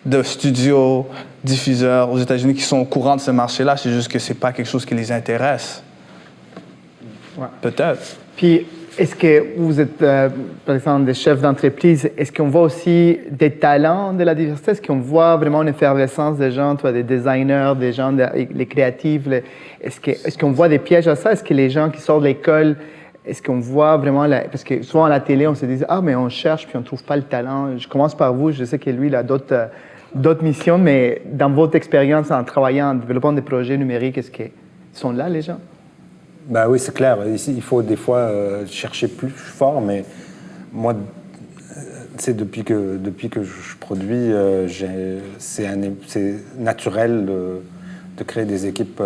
de studios, diffuseurs aux États-Unis qui sont au courant de ce marché-là. C'est juste que c'est pas quelque chose qui les intéresse. Ouais. Peut-être. Puis, est-ce que vous êtes, par exemple, des chefs d'entreprise, est-ce qu'on voit aussi des talents de la diversité? Est-ce qu'on voit vraiment une effervescence des gens, des designers, des gens, les créatifs? Est-ce qu'on voit des pièges à ça? Est-ce que les gens qui sortent de l'école, est-ce qu'on voit vraiment... Parce que souvent à la télé, on se dit « Ah, mais on cherche puis on ne trouve pas le talent. » Je commence par vous. Je sais que lui, il a d'autres missions, mais dans votre expérience en travaillant, en développant des projets numériques, est-ce qu'ils sont là, les gens? Ben oui, c'est clair. Ici, il faut des fois chercher plus fort, mais moi, depuis que je produis, c'est naturel de créer des équipes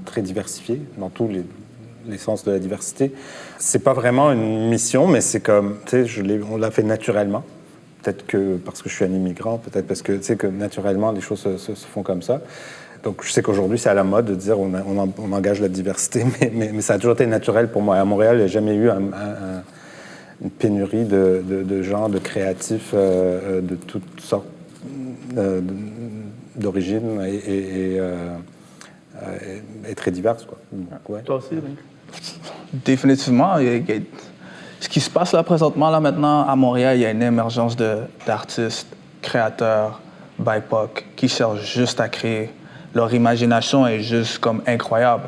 très diversifiées dans tous les sens de la diversité. C'est pas vraiment une mission, mais c'est comme, tu sais, on l'a fait naturellement. peut-être que parce que je suis un immigrant, peut-être parce que, tu sais, que naturellement, les choses se font comme ça. Donc, je sais qu'aujourd'hui, c'est à la mode de dire on engage la diversité, mais ça a toujours été naturel pour moi. À Montréal, il n'y a jamais eu une pénurie de gens, de créatifs de toutes sortes d'origines et très diverses, quoi. Ouais. Toi aussi, Rick? Définitivement. Ce qui se passe là présentement, là maintenant, à Montréal, il y a une émergence d'artistes, créateurs, BIPOC, qui cherchent juste à créer. Leur imagination est juste comme incroyable.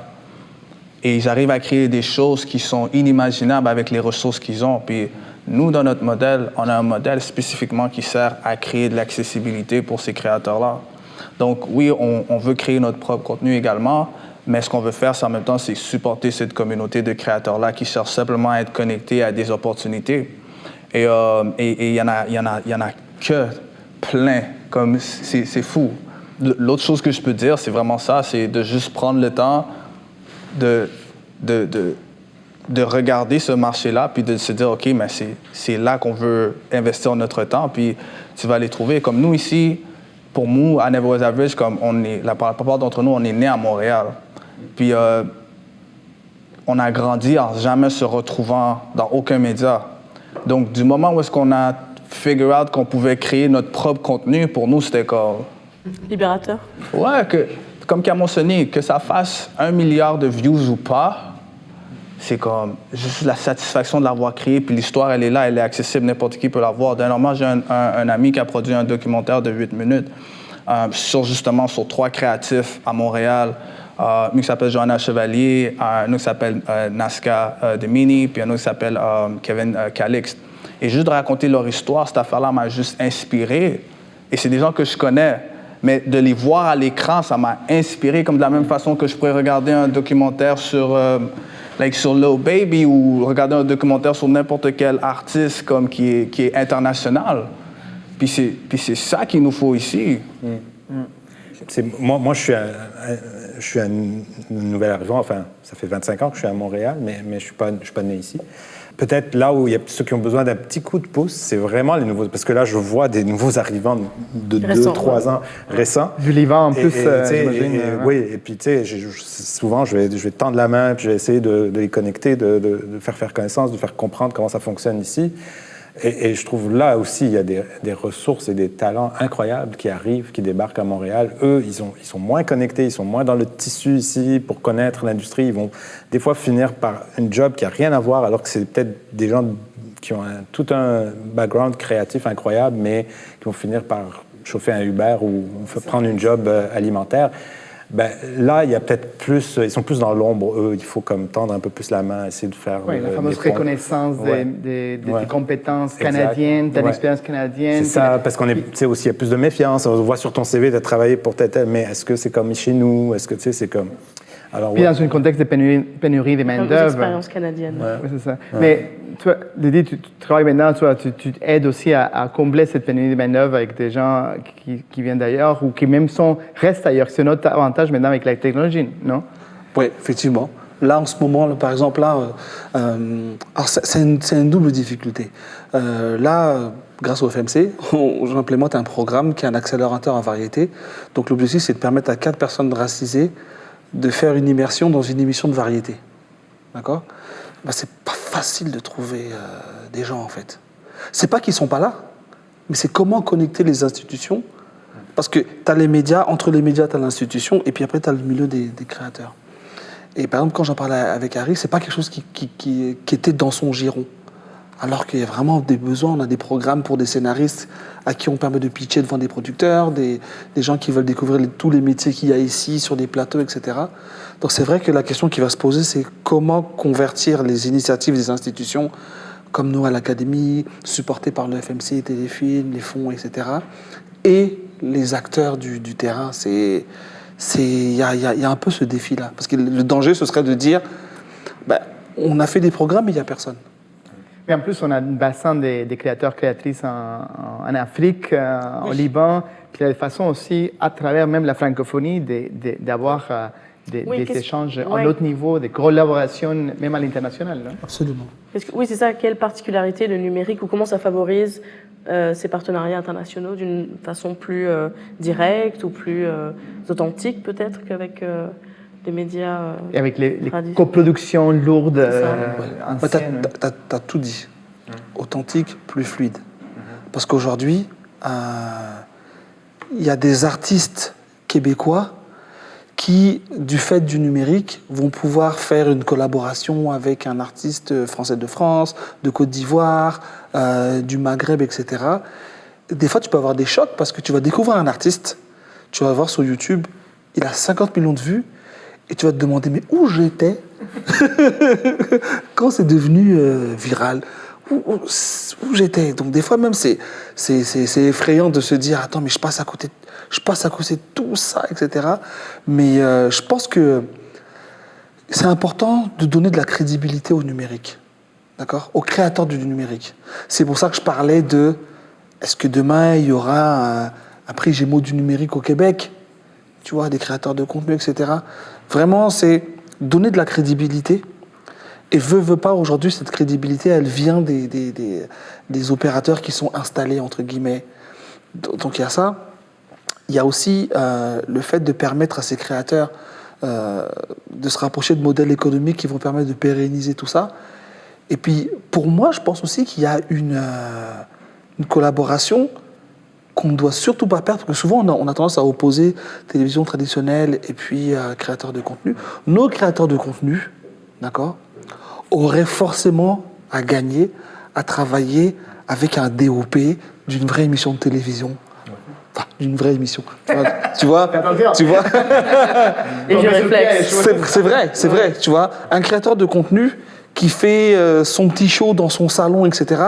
Et ils arrivent à créer des choses qui sont inimaginables avec les ressources qu'ils ont. Puis nous, dans notre modèle, on a un modèle spécifiquement qui sert à créer de l'accessibilité pour ces créateurs-là. Donc oui, on veut créer notre propre contenu également, mais ce qu'on veut faire, en même temps, c'est supporter cette communauté de créateurs-là qui cherchent simplement à être connectés à des opportunités. Et il y en a que plein, comme c'est fou. L'autre chose que je peux dire, c'est vraiment ça, c'est de juste prendre le temps de regarder ce marché-là, puis de se dire, OK, mais c'est là qu'on veut investir notre temps, puis tu vas les trouver. Comme nous ici, pour nous, à Never Average, comme la plupart d'entre nous, on est nés à Montréal. Puis on a grandi en jamais se retrouvant dans aucun média. Donc, du moment où est-ce qu'on a figure out qu'on pouvait créer notre propre contenu, pour nous, c'était comme... Libérateur? Ouais, comme qu'a mentionné, que ça fasse 1 milliard de views ou pas, c'est comme juste la satisfaction de l'avoir créé, puis l'histoire, elle est là, elle est accessible, n'importe qui peut la voir. Dernièrement, j'ai un ami qui a produit un documentaire de 8 minutes sur 3 créatifs à Montréal. Un qui s'appelle Johanna Chevalier, un autre qui s'appelle Nazca Demini, puis un autre qui s'appelle Kevin Calixte. Et juste de raconter leur histoire, cette affaire-là m'a juste inspiré. Et c'est des gens que je connais. Mais de les voir à l'écran, ça m'a inspiré, comme de la même façon que je pourrais regarder un documentaire sur Lil Baby ou regarder un documentaire sur n'importe quel artiste comme qui est international. Puis c'est ça qu'il nous faut ici. Moi, je suis un nouvel arrivant. Enfin, ça fait 25 ans que je suis à Montréal, mais je suis pas né ici. Peut-être là où il y a ceux qui ont besoin d'un petit coup de pouce, c'est vraiment les nouveaux. Parce que là, je vois des nouveaux arrivants de 2-3 ans récents. Du Liban en plus, j'imagine. Oui, et puis tu sais, souvent, je vais tendre la main, puis je vais essayer de les connecter, de faire connaissance, de faire comprendre comment ça fonctionne ici. Et je trouve là aussi, il y a des ressources et des talents incroyables qui arrivent, qui débarquent à Montréal. Eux, ils sont moins connectés, ils sont moins dans le tissu ici pour connaître l'industrie. Ils vont des fois finir par un job qui n'a rien à voir, alors que c'est peut-être des gens qui ont tout un background créatif incroyable, mais qui vont finir par chauffer un Uber ou prendre une job alimentaire. Ben, là, il y a peut-être plus, ils sont plus dans l'ombre, eux. Il faut comme tendre un peu plus la main, essayer de faire... Oui, la fameuse reconnaissance des compétences canadiennes, de l'expérience canadienne. C'est ça, parce qu'on est, tu sais, aussi, il y a plus de méfiance. On voit sur ton CV de travailler pour tel, mais est-ce que c'est comme chez nous? Est-ce que, tu sais, c'est comme... Alors, puis dans un contexte de pénurie de main-d'œuvre. L'expérience canadienne. Oui, c'est ça. Ouais. Mais toi, Lydie, tu travailles maintenant, tu aides aussi à combler cette pénurie de main-d'œuvre avec des gens qui viennent d'ailleurs ou qui même restent ailleurs. C'est notre avantage maintenant avec la technologie, non? Oui, effectivement. Là, en ce moment, là, par exemple, c'est une double difficulté. Là, grâce au FMC, j'implémente un programme qui est un accélérateur en variété. Donc l'objectif, c'est de permettre à 4 personnes racisées de faire une immersion dans une émission de variété. D'accord ? Ben, c'est pas facile de trouver des gens, en fait. C'est pas qu'ils sont pas là, mais c'est comment connecter les institutions. Parce que tu as les médias, entre les médias, tu as l'institution, et puis après, tu as le milieu des créateurs. Et par exemple, quand j'en parlais avec Harry, c'est pas quelque chose qui était dans son giron. Alors qu'il y a vraiment des besoins, on a des programmes pour des scénaristes à qui on permet de pitcher devant des producteurs, des gens qui veulent découvrir tous les métiers qu'il y a ici, sur des plateaux, etc. Donc c'est vrai que la question qui va se poser, c'est comment convertir les initiatives des institutions, comme nous à l'Académie, supportées par le FMC, Téléfilm, les fonds, etc., et les acteurs du terrain. Il y a un peu ce défi-là. Parce que le danger, ce serait de dire, on a fait des programmes, mais il n'y a personne. Et en plus, on a un bassin des créateurs, créatrices en Afrique, au Liban, puis il y a des façons aussi, à travers même la francophonie, d'avoir des échanges à un autre niveau, des collaborations, même à l'international. Non? Absolument. Oui, c'est ça. Quelle particularité le numérique ou comment ça favorise ces partenariats internationaux d'une façon plus directe ou plus authentique peut-être qu'avec les médias et avec les coproductions lourdes anciennes. T'as tout dit. Authentique, plus fluide. Parce qu'aujourd'hui, il y a des artistes québécois qui, du fait du numérique, vont pouvoir faire une collaboration avec un artiste français de France, de Côte d'Ivoire, du Maghreb, etc. Des fois, tu peux avoir des chocs parce que tu vas découvrir un artiste, tu vas voir sur YouTube, il a 50 millions de vues, et tu vas te demander, mais où j'étais quand c'est devenu viral? Où j'étais? Donc des fois même, c'est effrayant de se dire, attends, mais je passe à côté de tout ça, etc. Mais je pense que c'est important de donner de la crédibilité au numérique, d'accord, aux créateurs du numérique. C'est pour ça que je parlais de, est-ce que demain, il y aura un prix Gémeaux du numérique au Québec? Tu vois, des créateurs de contenu, etc. Vraiment, c'est donner de la crédibilité. Et veut pas, aujourd'hui, cette crédibilité, elle vient des opérateurs qui sont installés, entre guillemets. Donc il y a ça. Il y a aussi le fait de permettre à ces créateurs de se rapprocher de modèles économiques qui vont permettre de pérenniser tout ça. Et puis, pour moi, je pense aussi qu'il y a une collaboration qu'on ne doit surtout pas perdre, parce que souvent, on a tendance à opposer télévision traditionnelle et puis créateurs de contenu. Nos créateurs de contenu, d'accord, auraient forcément à gagner, à travailler avec un DOP d'une vraie émission de télévision. Enfin, d'une vraie émission. Tu vois. Et je réflexe. C'est vrai, tu vois. Un créateur de contenu qui fait son petit show dans son salon, etc.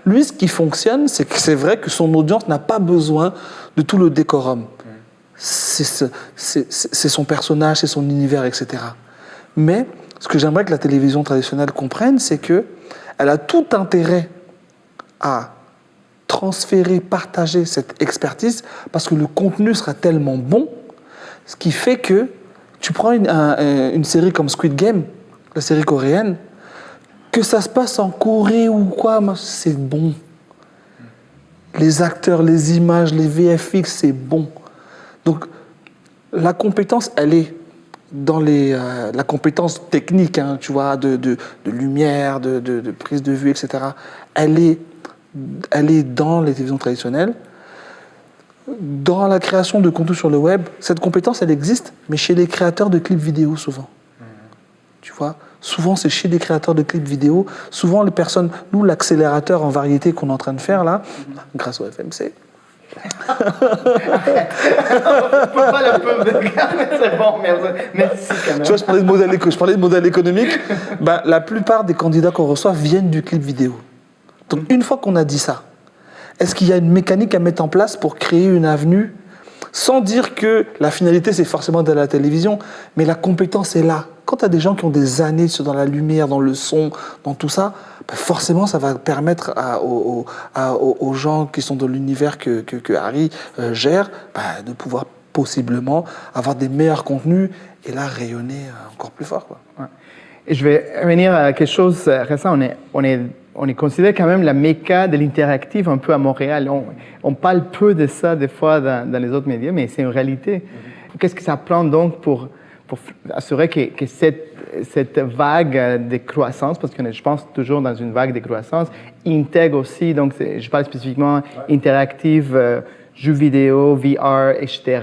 Lui, ce qui fonctionne, c'est que c'est vrai que son audience n'a pas besoin de tout le décorum. C'est son personnage, c'est son univers, etc. Mais ce que j'aimerais que la télévision traditionnelle comprenne, c'est qu'elle a tout intérêt à transférer, partager cette expertise, parce que le contenu sera tellement bon, ce qui fait que tu prends une série comme Squid Game, la série coréenne, que ça se passe en Corée ou quoi, c'est bon. Les acteurs, les images, les VFX, c'est bon. Donc, la compétence, elle est dans la compétence technique, hein, tu vois, de lumière, de prise de vue, etc. Elle est dans les télévisions traditionnelles. Dans la création de contenu sur le web, cette compétence, elle existe, mais chez les créateurs de clips vidéo, souvent. Tu vois, souvent, c'est chez les créateurs de clips vidéo. Souvent, les personnes... Nous, l'accélérateur en variété qu'on est en train de faire, là, grâce au FMC... On peut pas la pub de gars, mais c'est bon, merci quand même. Tu vois, je parlais de modèle économique. Ben, la plupart des candidats qu'on reçoit viennent du clip vidéo. Donc, une fois qu'on a dit ça, est-ce qu'il y a une mécanique à mettre en place pour créer une avenue, sans dire que la finalité, c'est forcément de la télévision, mais la compétence est là. Quand tu as des gens qui ont des années dans la lumière, dans le son, dans tout ça, ben forcément, ça va permettre aux gens qui sont dans l'univers que Harry gère, ben, de pouvoir possiblement avoir des meilleurs contenus et là, rayonner encore plus fort, quoi. Ouais. Et je vais revenir à quelque chose récent. On est considéré quand même la méca de l'interactif un peu à Montréal. On parle peu de ça des fois dans les autres médias, mais c'est une réalité. Qu'est-ce que ça prend donc pour assurer que cette vague de croissance, parce que je pense toujours dans une vague de croissance, intègre aussi, donc je parle spécifiquement interactive, jeux vidéo, VR, etc.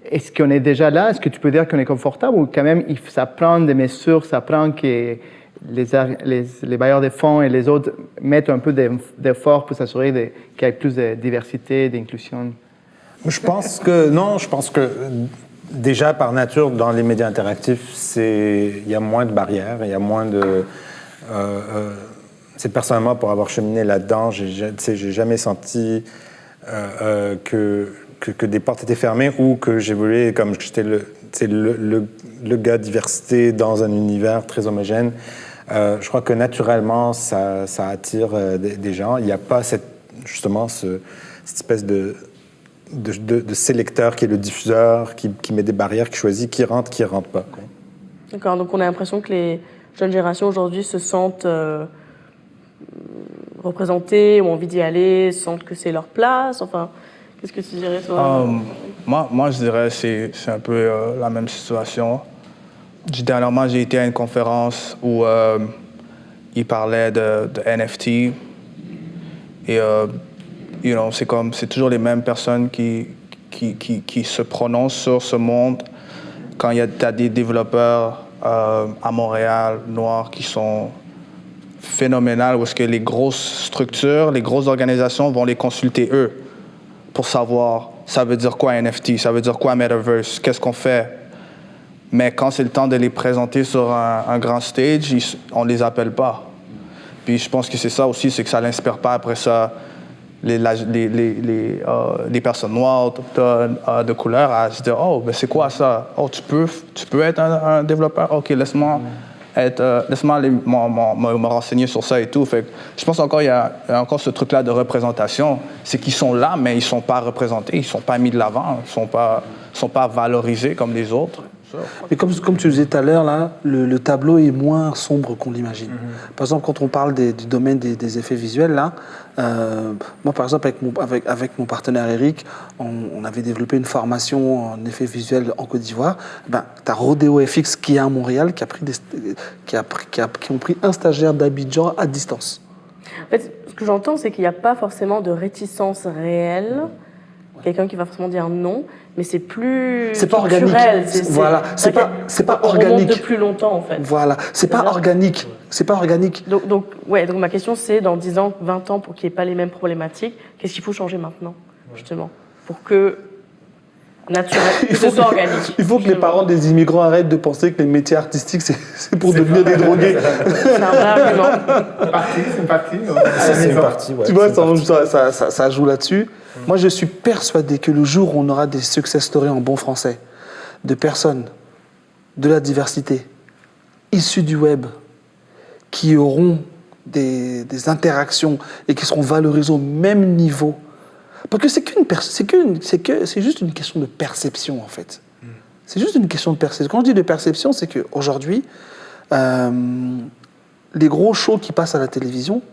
Est-ce qu'on est déjà là? Est-ce que tu peux dire qu'on est confortable ou quand même ça prend des mesures, ça prend que les bailleurs de fonds et les autres mettent un peu d'efforts pour s'assurer qu'il y ait plus de diversité, d'inclusion? Je pense que déjà par nature, dans les médias interactifs, il y a moins de barrières, il y a moins de... c'est personnellement, pour avoir cheminé là-dedans, j'ai jamais senti que des portes étaient fermées ou que j'évoluais comme j'étais le gars diversité dans un univers très homogène. Je crois que naturellement, ça attire des gens. Il n'y a pas cette espèce de de sélecteur qui est le diffuseur, qui met des barrières, qui choisit qui rentre pas. Quoi. D'accord, donc on a l'impression que les jeunes générations aujourd'hui se sentent représentées, ont envie d'y aller, sentent que c'est leur place. Enfin, qu'est-ce que tu dirais, toi? Moi, je dirais que c'est un peu la même situation. Dernièrement, j'ai été à une conférence où ils parlaient de NFT. Et c'est toujours les mêmes personnes qui se prononcent sur ce monde. Quand t'as des développeurs à Montréal, noirs, qui sont phénoménales, où est-ce que les grosses structures, les grosses organisations vont les consulter eux pour savoir ça veut dire quoi NFT, ça veut dire quoi Metaverse, qu'est-ce qu'on fait. Mais quand c'est le temps de les présenter sur un grand stage, on ne les appelle pas. Puis je pense que c'est ça aussi, c'est que ça n'inspire pas après ça les personnes noires, autochtones, de couleur, à se dire « Oh, ben c'est quoi ça? Oh, tu peux être un développeur? OK, laisse-moi aller me renseigner sur ça et tout. » Fait que je pense encore il y a encore ce truc-là de représentation. C'est qu'ils sont là, mais ils ne sont pas représentés, ils ne sont pas mis de l'avant, ils ne sont pas valorisés comme les autres. Mais comme tu disais tout à l'heure, là, le tableau est moins sombre qu'on l'imagine. Par exemple, quand on parle du domaine des effets visuels, là, moi, par exemple, avec mon partenaire Eric, on avait développé une formation en effets visuels en Côte d'Ivoire. Tu as Rodeo FX qui est à Montréal, qui ont pris un stagiaire d'Abidjan à distance. En fait, ce que j'entends, c'est qu'il n'y a pas forcément de réticence réelle. Quelqu'un qui va forcément dire non, mais c'est plus c'est pas culturel. Voilà, c'est pas organique. On remonte depuis longtemps en fait. Voilà, c'est pas organique. C'est pas organique. Donc ma question c'est dans 10 ans, 20 ans, pour qu'il n'y ait pas les mêmes problématiques, qu'est-ce qu'il faut changer maintenant, justement, pour que ce soit organique. Il faut que les parents des immigrants arrêtent de penser que les métiers artistiques c'est pour devenir des drogués. C'est un vrai argument. C'est une partie. Ouais, tu vois, ça joue là-dessus. Moi, je suis persuadé que le jour où on aura des success stories en bon français, de personnes de la diversité, issues du web, qui auront des interactions et qui seront valorisées au même niveau. Parce que c'est juste une question de perception, en fait. C'est juste une question de perception. Quand je dis de perception, c'est qu'aujourd'hui, les gros shows qui passent à la télévision,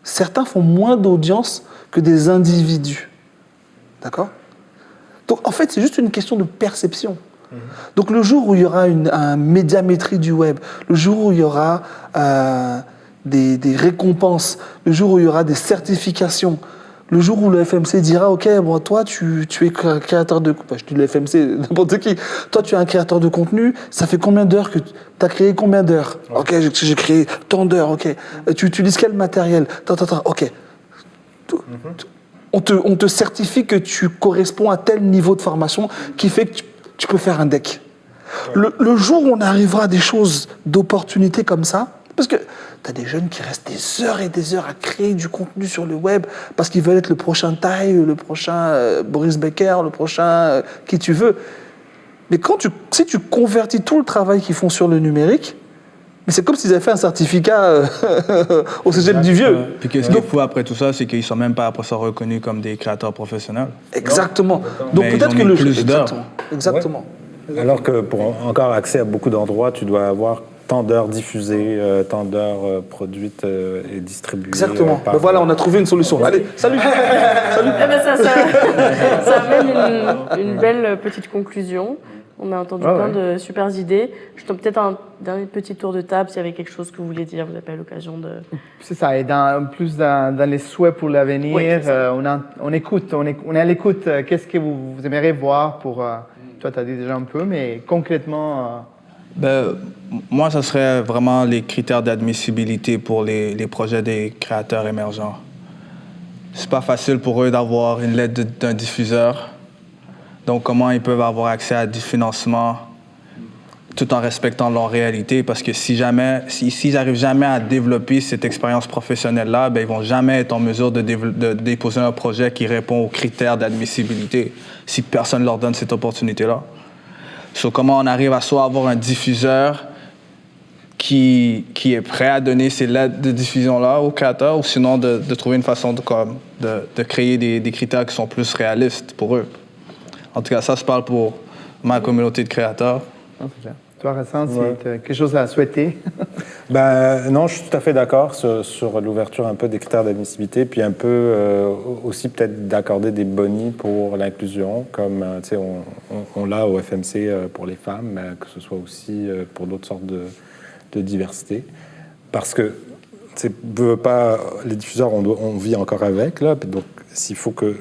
certains font moins d'audience que des individus. D'accord ? Donc, en fait, c'est juste une question de perception. Donc, le jour où il y aura une médiamétrie du web, le jour où il y aura des récompenses, le jour où il y aura des certifications, le jour où le FMC dira « Ok, bon, toi, tu es créateur de... » je dis le FMC, n'importe qui. « Toi, tu es un créateur de contenu, ça fait combien d'heures que... Tu as créé combien d'heures ? Ok, j'ai créé tant d'heures, ok. Tu utilises quel matériel ? Ok. On te certifie que tu corresponds à tel niveau de formation qui fait que tu peux faire un deck. Le jour où on arrivera à des choses d'opportunité comme ça, parce que tu as des jeunes qui restent des heures et des heures à créer du contenu sur le web parce qu'ils veulent être le prochain Tai, le prochain Boris Becker, le prochain qui tu veux. Mais si tu convertis tout le travail qu'ils font sur le numérique, mais c'est comme s'ils avaient fait un certificat au cégep du Vieux. Puis qu'est-ce qu'il faut après tout ça, c'est qu'ils ne sont même pas après ça reconnus comme des créateurs professionnels. Exactement. Donc mais peut-être que le plus d'heures. Exactement. Ouais. Alors que pour encore accès à beaucoup d'endroits, tu dois avoir tant d'heures diffusées, tant d'heures produites et distribuées. Exactement. Ben voilà, on a trouvé une solution. Allez, salut. Salut. Eh ben ça amène une belle petite conclusion. On a entendu plein de super idées. Je donne peut-être un dernier petit tour de table s'il y avait quelque chose que vous vouliez dire, vous n'avez pas l'occasion de... C'est ça, et dans les souhaits pour l'avenir, on écoute, on est à l'écoute. Qu'est-ce que vous aimeriez voir pour... toi, tu as dit déjà un peu, mais concrètement... Moi, ça serait vraiment les critères d'admissibilité pour les projets des créateurs émergents. C'est pas facile pour eux d'avoir une lettre d'un diffuseur. Donc, comment ils peuvent avoir accès à du financement tout en respectant leur réalité? Parce que s'ils n'arrivent jamais à développer cette expérience professionnelle-là, ils ne vont jamais être en mesure de déposer un projet qui répond aux critères d'admissibilité si personne ne leur donne cette opportunité-là. Comment on arrive à soit avoir un diffuseur qui est prêt à donner ces lettres de diffusion-là aux créateurs, ou sinon de trouver une façon de créer des critères qui sont plus réalistes pour eux. En tout cas, ça se parle pour ma communauté de créateurs. Ah, c'est clair. Toi, Rassan, si tu as quelque chose à souhaiter? Non, je suis tout à fait d'accord sur l'ouverture un peu des critères d'admissibilité, puis un peu aussi peut-être d'accorder des bonis pour l'inclusion, comme on l'a au FMC pour les femmes, que ce soit aussi pour d'autres sortes de diversité. Parce que, les diffuseurs, on vit encore avec, là, donc s'il faut que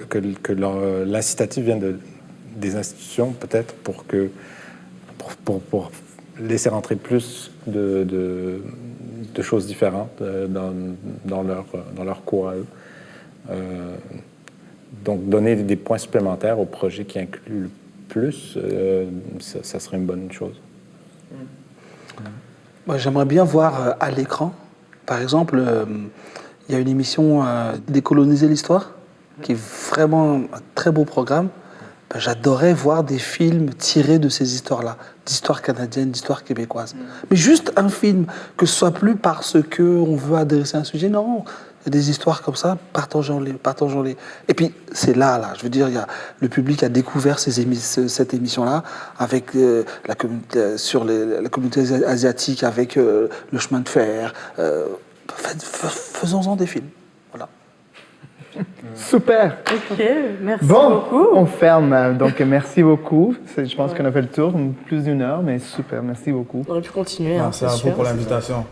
l'incitatif vienne des institutions, peut-être, pour laisser rentrer plus de choses différentes dans leur cours à eux. Donc, donner des points supplémentaires aux projets qui incluent le plus, ça serait une bonne chose. Moi, j'aimerais bien voir à l'écran, par exemple, il y a une émission Décoloniser l'histoire, qui est vraiment un très beau programme. J'adorais voir des films tirés de ces histoires-là, d'histoires canadiennes, d'histoires québécoises. Mais juste un film, que ce soit plus parce qu'on veut adresser un sujet, non. Il y a des histoires comme ça, partageons-les. Et puis, c'est là, je veux dire, le public a découvert cette émission-là avec la communauté asiatique, avec le chemin de fer. Faisons-en des films. Voilà. Super. Ok, merci beaucoup. On ferme. Donc, merci beaucoup. Je pense qu'on a fait le tour, plus d'1 heure, mais super. Merci beaucoup. On aurait pu continuer. Merci à vous pour l'invitation.